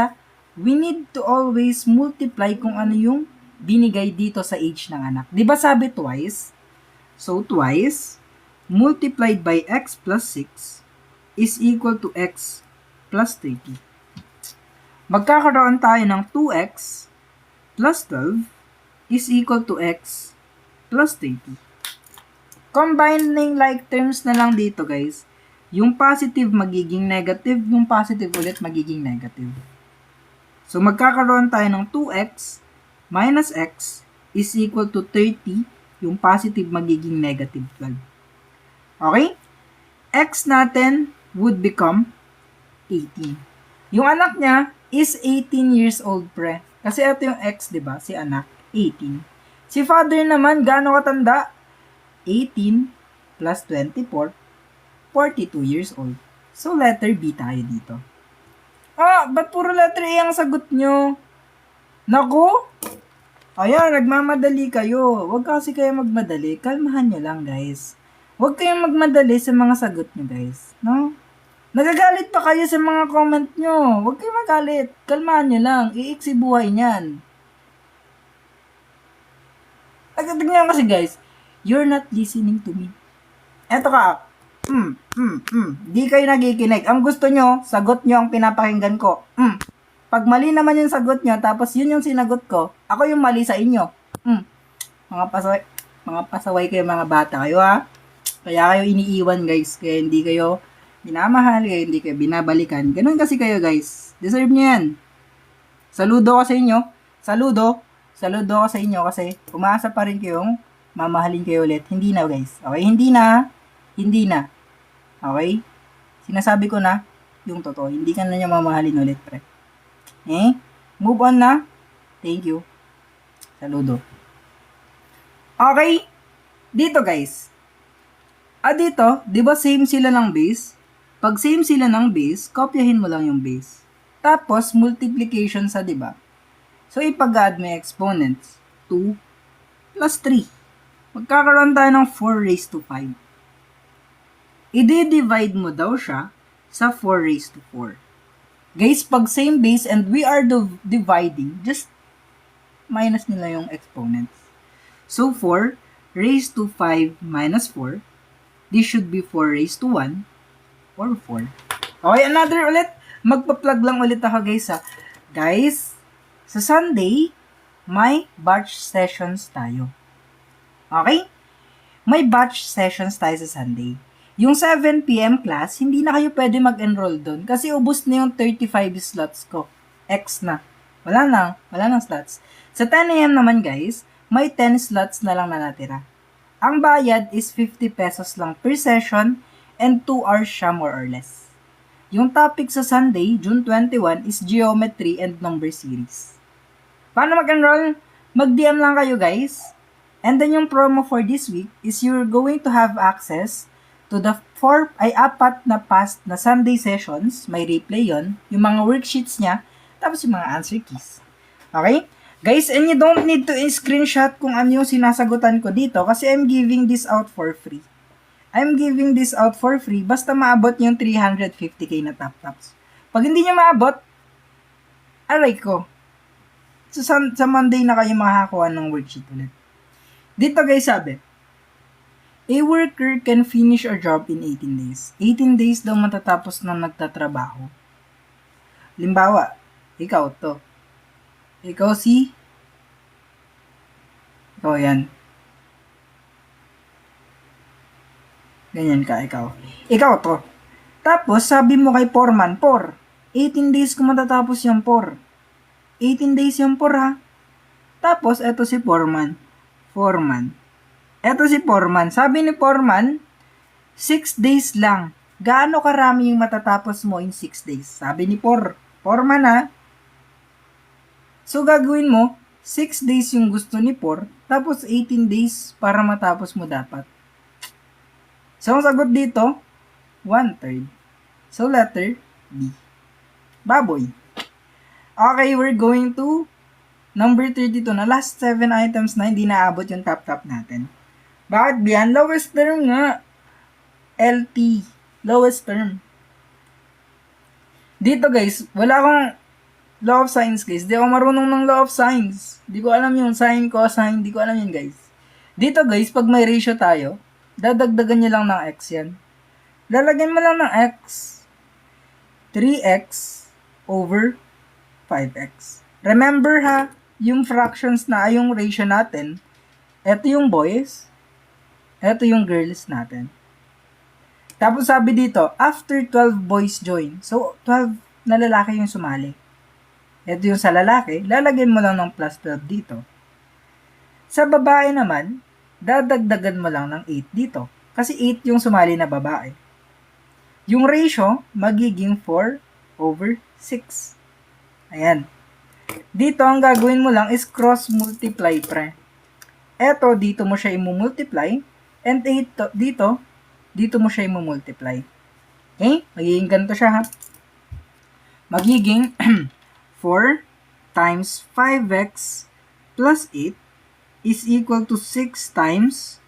we need to always multiply kung ano yung binigay dito sa age ng anak. Di ba sabi twice? So, twice multiplied by x plus 6 is equal to x plus 30. Magkakaroon tayo ng 2x plus 12 is equal to x plus 30. Combining like terms na lang dito guys. Yung positive magiging negative, yung positive ulit magiging negative. So magkakaroon tayo ng 2x minus x is equal to 30, yung positive magiging negative 12. Okay? X natin would become 18. Yung anak niya is 18 years old, pre. Kasi ito yung x, di ba? Si anak, 18. Si father naman, gaano katanda? 18 plus 24, 42 years old. So, letter B tayo dito. Ba't puro letter A ang sagot nyo? Naku! Ayan, nagmamadali kayo. Huwag kasi kayo magmadali. Kalmahan nyo lang, guys. Huwag kayong magmadali sa mga sagot nyo, guys. No? Nagagalit pa kayo sa mga comment nyo. Huwag kayong magalit. Kalmahan nyo lang. Iiksi buhay niyan. Tignan kasi guys, you're not listening to me. Eto ka. Di kayo nagikinig. Ang gusto nyo, sagot nyo ang pinapakinggan ko. Pag mali naman yung sagot nyo, tapos yun yung sinagot ko, ako yung mali sa inyo. Mga pasaway kayo, mga bata kayo ha. Kaya kayo iniiwan guys. Kaya hindi kayo minamahal, kaya hindi kayo binabalikan. Ganun kasi kayo guys. Deserve nyo yan. Saludo ko sa inyo. Saludo ko sa inyo kasi umaasa pa rin kayong mamahalin kayo ulit. Hindi na guys. Okay? Hindi na. Okay? Sinasabi ko na yung totoo. Hindi ka na niya mamahalin ulit, pre. Move on na. Thank you. Saludo. Okay? Dito guys. Dito, di ba same sila ng base? Pag same sila ng base, kopyahin mo lang yung base. Tapos, multiplication sa, di ba? So, ipag-add mo yung exponents. 2 plus 3. Magkakaroon tayo ng 4 raised to 5. I-divide mo daw siya sa 4 raised to 4. Guys, pag same base and we are dividing, just minus nila yung exponents. So, 4 raised to 5 minus 4. This should be 4 raised to 1 or 4. Okay, another ulit. Magpa-plug lang ulit ako guys ha. Guys, sa Sunday, may batch sessions tayo. Okay? May batch sessions tayo sa Sunday. Yung 7 p.m. class, hindi na kayo pwede mag-enroll doon kasi ubos na yung 35 slots ko. X na. Wala nang slots. Sa 10 a.m. naman guys, may 10 slots na lang na natira. Ang bayad is 50 pesos lang per session and 2 hours siya more or less. Yung topic sa Sunday, June 21, is Geometry and Number Series. Paano mag-enroll? Mag-DM lang kayo guys. And then yung promo for this week is you're going to have access to the 4 na past na Sunday sessions. May replay yon, yung mga worksheets niya, tapos yung mga answer keys. Okay? Guys, and you don't need to screenshot kung ano yung sinasagutan ko dito kasi I'm giving this out for free. Basta maabot yung 350k na top-tops. Pag hindi nyo maabot, aray ko. So, sa Monday na kayo makakuha ng worksheet ulit. Dito guys sabi, a worker can finish a job in 18 days. 18 days daw matatapos na nagtatrabaho. Limbawa, ikaw si Ikaw yan. Ganyan ka, ikaw. Ikaw to. Tapos, sabi mo kay Foreman, 18 days ko matatapos yung 18 days yung 4 ha. Tapos, eto si Foreman. Eto si Foreman. Sabi ni Foreman, 6 days lang. Gaano karami yung matatapos mo in 6 days? Sabi ni Foreman ha. So, gagawin mo, 6 days yung gusto ni tapos 18 days para matapos mo dapat. So, ang sagot dito, 1/3. So, letter B. Baboy. Okay, we're going to number 32 na. Last 7 items na hindi naabot yung top natin. Bakit biyan? Lowest term nga. LT. Lowest term. Dito guys, wala akong law of science guys. Di ako marunong ng law of science. Di ko alam yung sine, cosine. Di ko alam yun guys. Dito guys, pag may ratio tayo, dadagdagan nyo lang ng x yan. Lalagyan mo lang ng x. 3x over 5x. Remember ha, yung fractions na yung ratio natin, eto yung boys, eto yung girls natin. Tapos sabi dito, after 12 boys join, so 12 na lalaki yung sumali. Eto yung sa lalaki, lalagyan mo lang ng plus 12 dito. Sa babae naman, dadagdagan mo lang ng 8 dito. Kasi 8 yung sumali na babae. Yung ratio, magiging 4 over 6. Ayan. Dito, ang gagawin mo lang is cross-multiply, pre. Eto, dito mo siya i-multiply. And dito mo siya i-multiply. Okay? Magiging ganito siya, ha? Magiging 4 times 5x plus 8 is equal to 6 times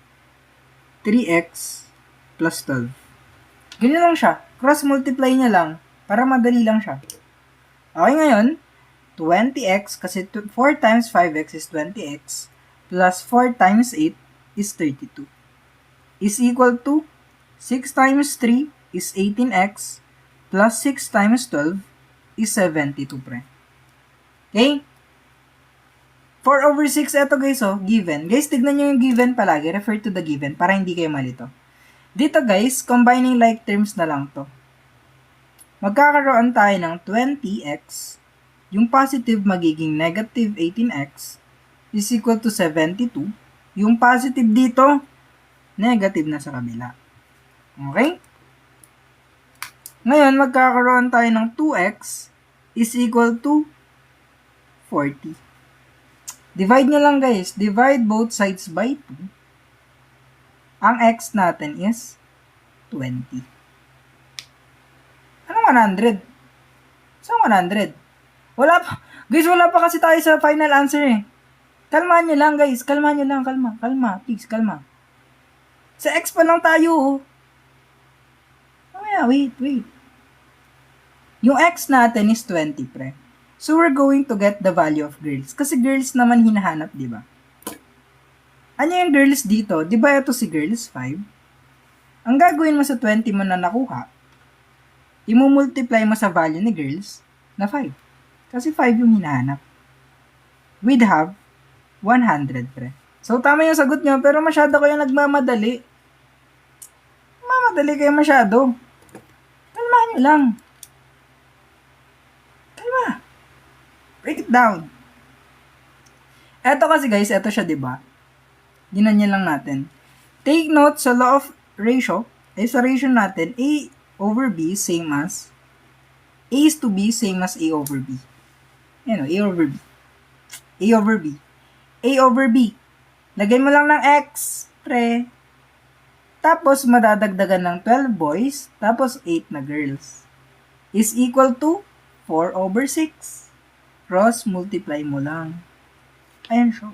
3x plus 12. Ganyan lang siya. Cross-multiply niya lang para madali lang siya. Okay, ngayon, 20x kasi 4 times 5x is 20x plus 4 times 8 is 32 is equal to 6 times 3 is 18x plus 6 times 12 is 72, pre. Okay? 4 over 6, eto guys, oh, given. Guys, tignan nyo yung given palagi. Refer to the given para hindi kayo malito. Dito guys, combining like terms na lang to. Magkakaroon tayo ng 20x, yung positive magiging negative 18x is equal to 72. Yung positive dito, negative na sa kabila. Okay? Ngayon, magkakaroon tayo ng 2x is equal to 40. Divide nyo lang guys. Divide both sides by 2. Ang x natin is 20. Anong 100? Saan 100? Wala pa. Guys, wala pa kasi tayo sa final answer eh. Kalmahan nyo lang guys. Kalma. Please, kalma. Sa x pa lang tayo oh. Oh, wait. Yung x natin is 20, pre. So, we're going to get the value of girls. Kasi girls naman hinahanap, di ba? Ano yung girls dito? Di ba ito si girls? 5. Ang gagawin mo sa 20 mo na nakuha, imumultiply mo sa value ni girls na 5. Kasi 5 yung hinahanap. We'd have 100, pre. So, tama yung sagot nyo, pero masyado kayo nagmamadali. Mamadali kayo masyado. Kalmahan nyo lang. Kalma. Break it down. Eto kasi guys, eto siya, diba? Ginanyan lang natin. Take note sa law of ratio, sa ratio natin, A over B same as, A is to B same as A over B. Yan o, A over B. A over B. A over B. Lagyan mo lang ng X, pre. Tapos, madadagdagan ng 12 boys, tapos 8 na girls. Is equal to 4 over 6. Cross, multiply mo lang. Ayan siya.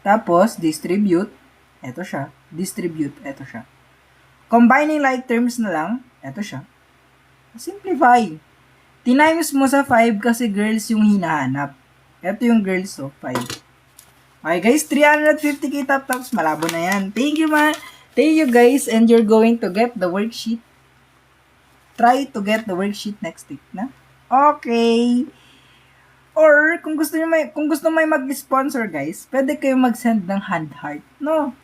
Tapos, distribute. Ito siya. Distribute. Ito siya. Combining like terms na lang. Ito siya. Simplify. Tinimes mo sa 5 kasi girls yung hinahanap. Ito yung girls, so 5. Okay guys, 350k top-tops. Malabo na yan. Thank you guys. And you're going to get the worksheet. Try to get the worksheet next week na. Okay. Or, kung gusto may mag-sponsor, guys, pwede kayo mag-send ng hand heart, no?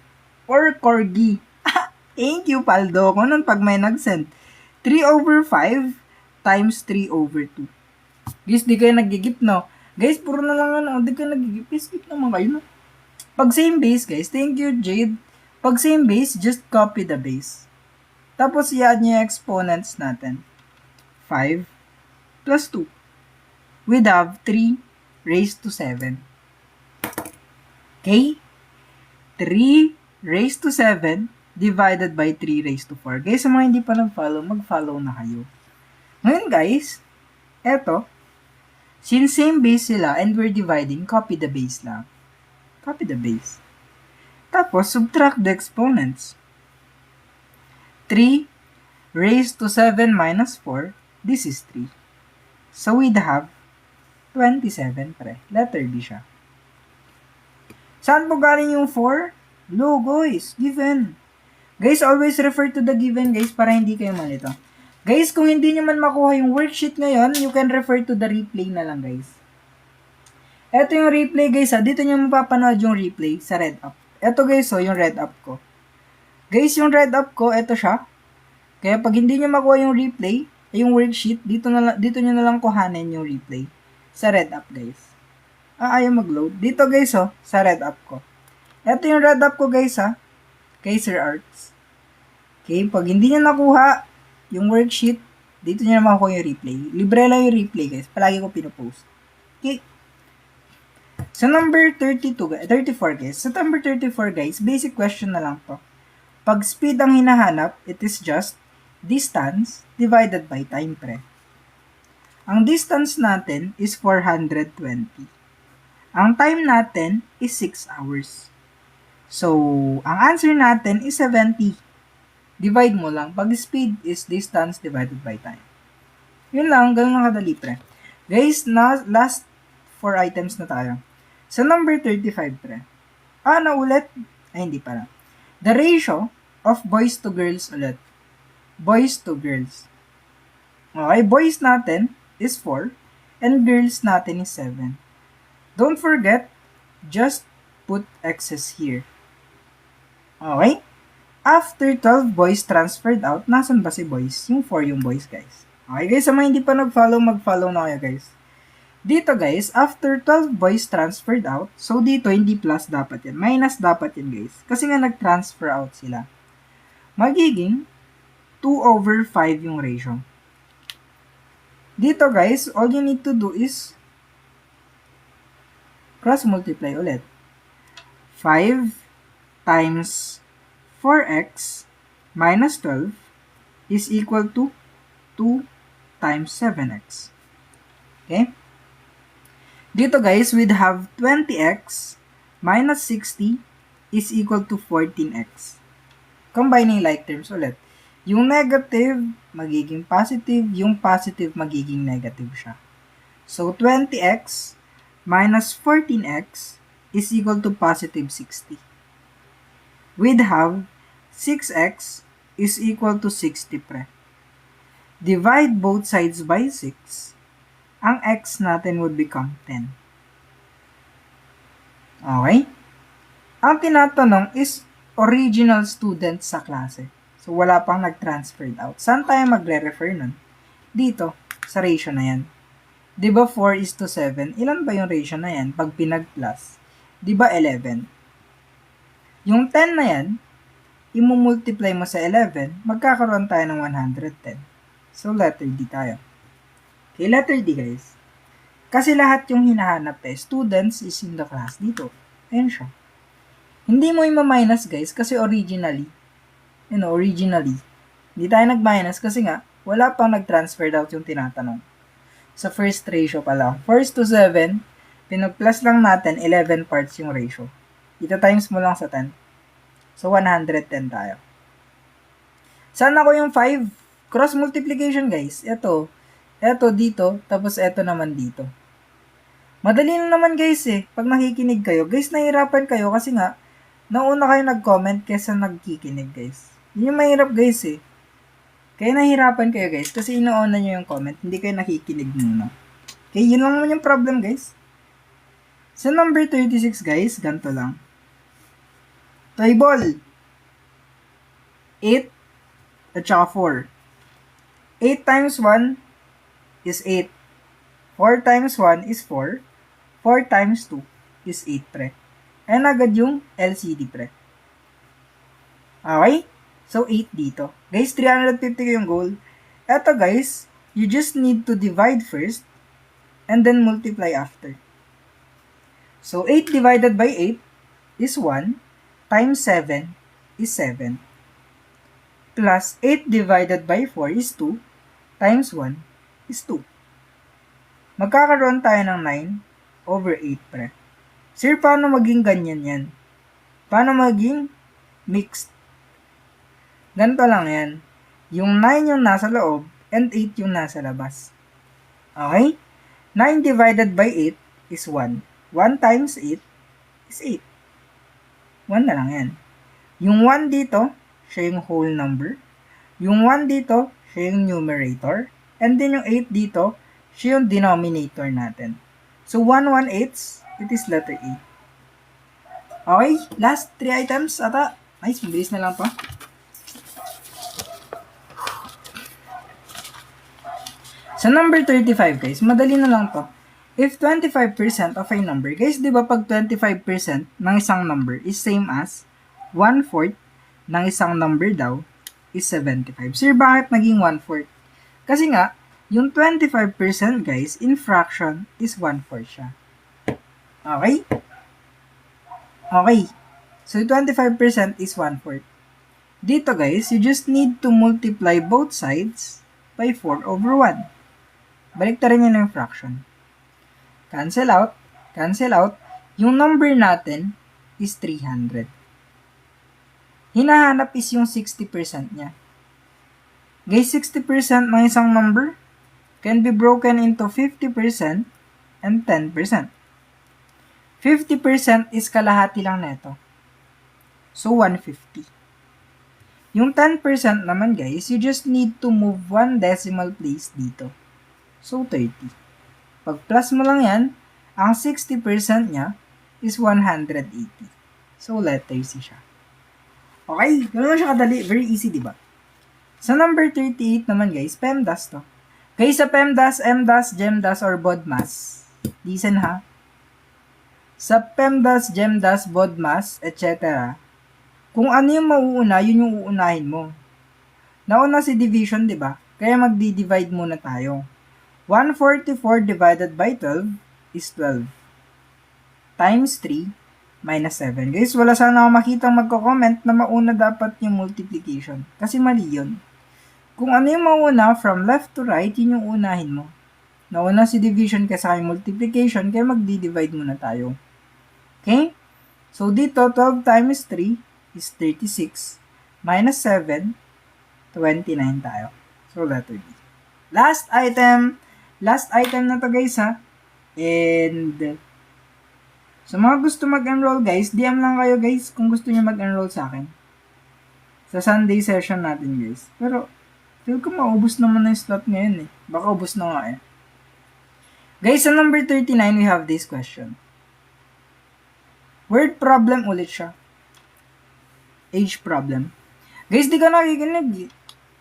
Or corgi. Thank you, Paldo. Kung nun pag may nag-send. 3/5 times 3/2. Guys, di kayo nagigip, no? Guys, puro na lang ano, di kayo nagigip. Skip naman kayo, no? Pag same base, guys, thank you, Jade. Pag same base, just copy the base. Tapos, i-add nyo yung exponents natin. 5 plus 2. We'd have 3 raised to 7. Okay? 3 raised to 7 divided by 3 raised to 4. Guys, sa mga hindi pa nag-follow, mag-follow na kayo. Ngayon, guys, eto, since same base sila and we're dividing, copy the base lang. Copy the base. Tapos, subtract the exponents. 3 raised to 7 minus 4, this is 3. So, we'd have 27, pre. Letter B siya. Saan po galing yung 4? Low, guys. Given. Guys, always refer to the given, guys, para hindi kayo malito. Guys, kung hindi nyo man makuha yung worksheet ngayon, you can refer to the replay na lang, guys. Ito yung replay, guys, ha. Dito nyo mapapanood yung replay sa red up. Ito, guys, yung red up ko. Guys, yung red up ko, ito siya. Kaya pag hindi nyo makuha yung replay, yung worksheet, dito nyo na lang kuhanin yung replay. Sa red up, guys. Ayaw mag-load. Dito, guys, sa red up ko. Ito yung red up ko, guys, ha. Kay Sir Arts. Okay, pag hindi nyo nakuha yung worksheet, dito nyo na makuha yung replay. Libre lang yung replay, guys. Palagi ko pinopost. Okay. Sa number 34, guys. Sa number 34, guys, basic question na lang to. Pag speed ang hinahanap, it is just distance divided by time, pre. Ang distance natin is 420. Ang time natin is 6 hours. So, ang answer natin is 70. Divide mo lang. Pag speed is distance divided by time. Yun lang, ganun lang kadali, pre. Guys, last 4 items na tayo. Sa number 35, pre. Naulit? Ay, hindi pala. The ratio of boys to girls ulit. Boys to girls. Okay, boys natin is 4 and girls natin is 7. Don't forget, just put X's here. Okay? After 12 boys transferred out, nasan ba si boys? Yung 4 yung boys, guys. Okay, guys, sa mga hindi pa nag-follow, mag-follow na kayo, guys. Dito, guys, after 12 boys transferred out, so dito, hindi plus dapat yan. Minus dapat yan, guys. Kasi nga nag-transfer out sila. Magiging 2/5 yung ratio. Dito, guys, all you need to do is cross-multiply ulit. 5 times 4x minus 12 is equal to 2 times 7x. Okay? Dito, guys, we'd have 20x minus 60 is equal to 14x. Combining like terms ulit. Yung negative, magiging positive. Yung positive, magiging negative siya. So, 20x minus 14x is equal to positive 60. We'd have 6x is equal to 60, pre. Divide both sides by 6. Ang x natin would become 10. Okay? Ang tinatanong is original student sa klase. So, wala pang nag-transferred out. Saan tayo magre-refer nun? Dito, sa ratio na yan. Diba 4:7? Ilan ba yung ratio na yan pag pinag-plus? Diba 11? Yung 10 na yan, imumultiply mo sa 11, magkakaroon tayo ng 110. So, letter D tayo. Okay, letter D, guys. Kasi lahat yung hinahanap students is in the class dito. Ayan siya. Hindi mo i-minus, guys, kasi originally, hindi tayo nag-minus kasi nga, wala pang nag-transfer out yung tinatanong. Sa first ratio pa lang. 4:7, pinag-plus lang natin, 11 parts yung ratio. Ita times mo lang sa 10. So, 110 tayo. Saan ako yung 5? Cross multiplication, guys. Ito dito, tapos ito naman dito. Madali na naman, guys, pag nakikinig kayo. Guys, nahihirapan kayo kasi nga, nauna kayo nag-comment kesa nagkikinig, guys. Yun yung mahirap, guys, Kaya nahihirapan kayo, guys, kasi inuuna nyo yung comment, hindi kayo nakikinig muna. Okay, yun lang naman yung problem, guys. Sa number 36, guys, ganito lang. Table. 8 at saka 4. 8 times 1 is 8. 4 times 1 is 4. 4 times 2 is 8, pre. Ayan agad yung LCD, pre. Okay? So, 8 dito. Guys, 350 ko yung goal. Eto, guys, you just need to divide first and then multiply after. So, 8 divided by 8 is 1 times 7 is 7. Plus 8 divided by 4 is 2 times 1 is 2. Magkakaroon tayo ng 9 over 8, pre. Sir, paano maging ganyan yan? Paano maging mixed? Ganito lang yan. Yung 9 yung nasa loob and 8 yung nasa labas. Okay? 9 divided by 8 is 1. 1 times 8 is 8. 1 na lang yan. Yung 1 dito, siya yung whole number. Yung 1 dito, siya yung numerator. And then yung 8 dito, siya yung denominator natin. So, 1/8, it is letter A. Okay, last 3 items ata. Nice, mabilis na lang pa. Sa number 35, guys, madali na lang to. If 25% of a number, guys, di ba pag 25% ng isang number is same as 1/4 ng isang number daw is 75. Sir, bakit naging 1/4? Kasi nga, yung 25%, guys, in fraction is 1/4 siya. Okay? Okay. So, 25% is 1/4. Dito, guys, you just need to multiply both sides by 4/1. Baliktarin nyo na yung fraction. Cancel out. Cancel out. Yung number natin is 300. Hinahanap is yung 60% niya. Guys, 60% ng isang number can be broken into 50% and 10%. 50% is kalahati lang neto. So, 150. Yung 10% naman, guys, you just need to move 1 decimal place dito. So, 30. Pag plus mo lang yan, ang 60% niya is 180. So, letter C siya. Okay, ganoon siya kadali. Very easy, diba? Sa number 38 naman, guys, PEMDAS to. Guys, sa PEMDAS, MDAS, GEMDAS, or BODMAS, listen ha. Sa PEMDAS, GEMDAS, BODMAS, etc., kung ano yung mauuna, yun yung uunahin mo. Nauna si division, diba? Kaya magdi-divide muna tayo. 144 divided by 12 is 12. Times 3 minus 7. Guys, wala sana ako makitang magko-comment na mauna dapat yung multiplication. Kasi mali yun. Kung ano yung mauna from left to right, yun yung unahin mo. Nauna si division kaysa yung multiplication, kaya magdi-divide muna tayo. Okay? So, dito, 12 times 3 is 36. Minus 7, 29 tayo. So, letter B. Last item na to, guys, ha. And, sa mga gusto mag-enroll, guys, DM lang kayo, guys, kung gusto niyo mag-enroll sa akin. Sa Sunday session natin, guys. Pero, feel ko maubos naman na yung slot ngayon, eh. Baka ubos na nga, eh. Guys, sa number 39, we have this question. Word problem ulit siya. Age problem. Guys, di ka nakikinig, eh.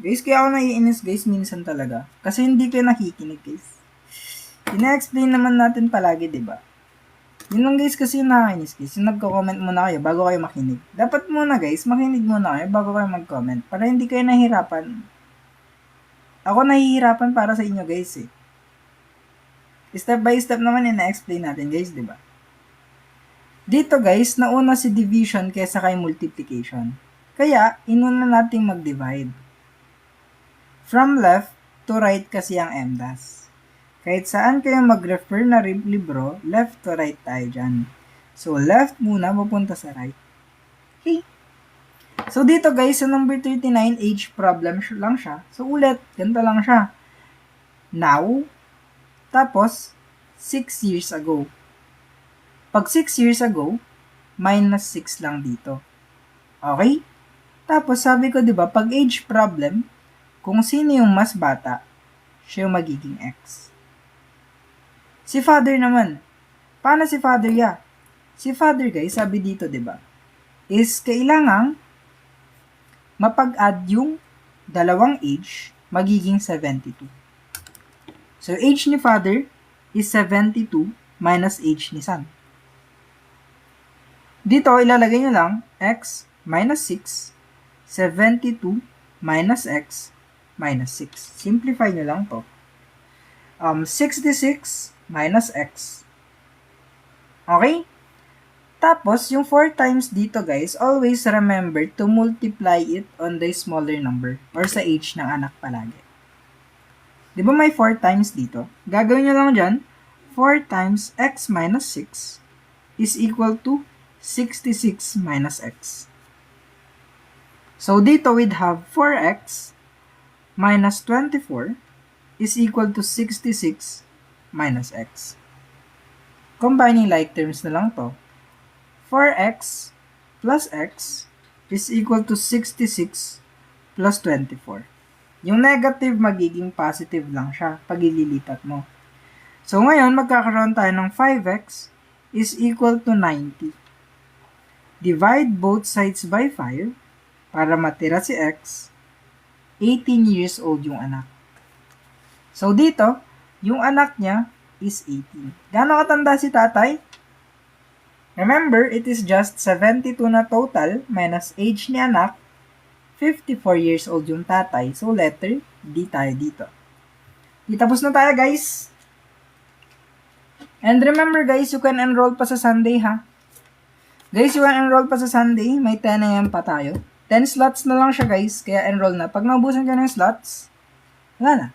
Guys, kaya ako naiinis, guys, minsan talaga. Kasi hindi kayo nakikinig, guys. Ina-explain naman natin palagi, diba? Yun lang, guys, kasi yung nakakainis, guys. Yung nagko-comment muna kayo bago kayo makinig. Dapat muna, guys, makinig muna kayo bago kayo mag-comment. Para hindi kayo nahihirapan. Ako nahihirapan para sa inyo, guys, eh. Step by step naman ina-explain natin, guys, diba? Dito, guys, nauna si division kaysa kay multiplication. Kaya, inuna nating mag-divide. From left to right kasi ang MDAS. Kahit saan kayo mag-refer na libro, left to right tayo dyan. So, left muna, papunta sa right. Okay. So, dito guys, sa number 39, age problem lang siya. So, ulit, ganito lang siya. Now, tapos, 6 years ago. Pag 6 years ago, minus 6 lang dito. Okay? Tapos, sabi ko, di ba, pag age problem, kung sino yung mas bata, siya yung magiging X. Si father naman. Paano si father ya? Si father guys, sabi dito 'di ba? Is kailangang mapag-add yung dalawang age magiging 72. So age ni father is 72 minus age ni son. Dito ilalagay nyo lang x minus 6, 72 minus x minus 6. Simplify nyo lang to. 66 minus x. Okay? Tapos, yung 4 times dito guys, always remember to multiply it on the smaller number or sa age ng anak palagi. Di ba may 4 times dito? Gagawin nyo lang dyan, 4 times x minus 6 is equal to 66 minus x. So, dito we'd have 4x minus 24 is equal to 66 minus x. Combining like terms na lang to. 4x plus x is equal to 66 plus 24. Yung negative magiging positive lang siya pag ililipat mo. So, ngayon magkakaroon tayo ng 5x is equal to 90. Divide both sides by 5 para matira si x. 18 years old yung anak. So, dito, yung anak niya is 18. Gaano katanda si tatay? Remember, it is just 72 na total minus age ni anak. 54 years old yung tatay. So, letter D tayo dito. Tapos na tayo, guys. And remember, guys, you can enroll pa sa Sunday, ha? Guys, you can enroll pa sa Sunday. May 10 a.m. pa tayo. 10 slots na lang siya, guys. Kaya enroll na. Pag naubusan ka ng slots, wala na.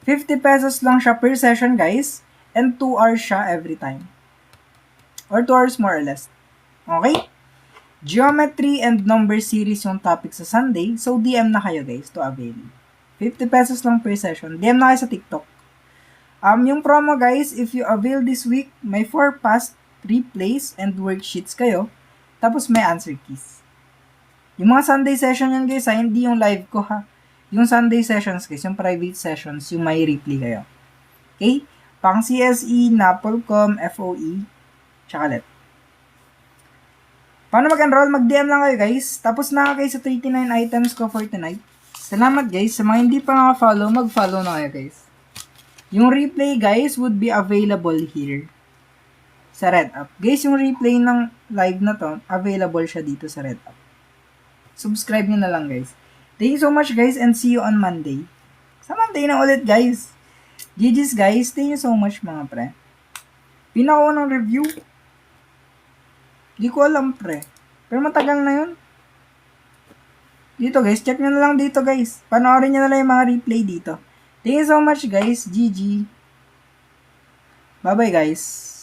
50 pesos lang siya per session, guys. And 2 hours siya every time. Or 2 hours more or less. Okay? Geometry and number series yung topic sa Sunday. So, DM na kayo, guys, to avail. 50 pesos lang per session. DM na kayo sa TikTok. Yung promo, guys, if you avail this week, may 4 past replays and worksheets kayo. Tapos may answer keys. Yung mga Sunday session yan, guys, hindi yung live ko, ha. Yung Sunday sessions, guys, yung private sessions, yung may replay kayo. Okay? Pang CSE, NAPOLCOM, FOE, tsaka LET. Paano mag-enroll? Mag-DM lang kayo, guys. Tapos na kayo sa 39 items ko for tonight. Salamat, guys. Sa mga hindi pa naka-follow, mag-follow na kayo, guys. Yung replay, guys, would be available here sa RedUp. Guys, yung replay ng live na to, available siya dito sa RedUp. Subscribe nyo na lang, guys. Thank you so much, guys, and see you on Monday. Sa Monday na ulit, guys. GG's, guys. Thank you so much, mga pre. Pinakaunang review. Di ko alam, pre. Pero matagal na yun. Dito, guys. Check nyo na lang dito, guys. Panoorin nyo na lang yung mga replay dito. Thank you so much, guys. GG. Bye-bye, guys.